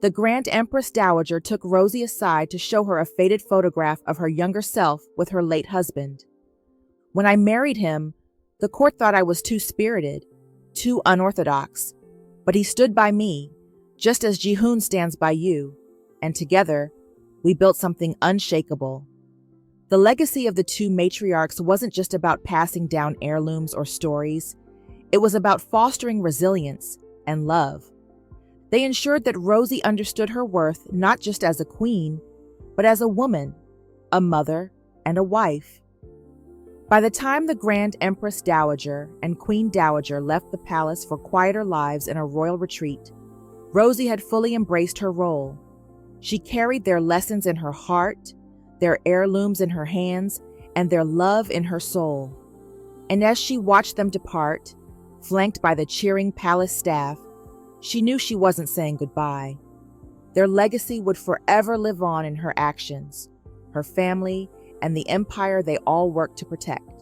the Grand Empress Dowager took Rosie aside to show her a faded photograph of her younger self with her late husband. "When I married him, the court thought I was too spirited, too unorthodox, but he stood by me, just as Jihoon stands by you, and together, we built something unshakable." The legacy of the two matriarchs wasn't just about passing down heirlooms or stories. It was about fostering resilience and love. They ensured that Rosie understood her worth not just as a queen, but as a woman, a mother, and a wife. By the time the Grand Empress Dowager and Queen Dowager left the palace for quieter lives in a royal retreat, Rosie had fully embraced her role. She carried their lessons in her heart, their heirlooms in her hands, and their love in her soul. And as she watched them depart, flanked by the cheering palace staff, she knew she wasn't saying goodbye. Their legacy would forever live on in her actions, her family, and the empire they all worked to protect.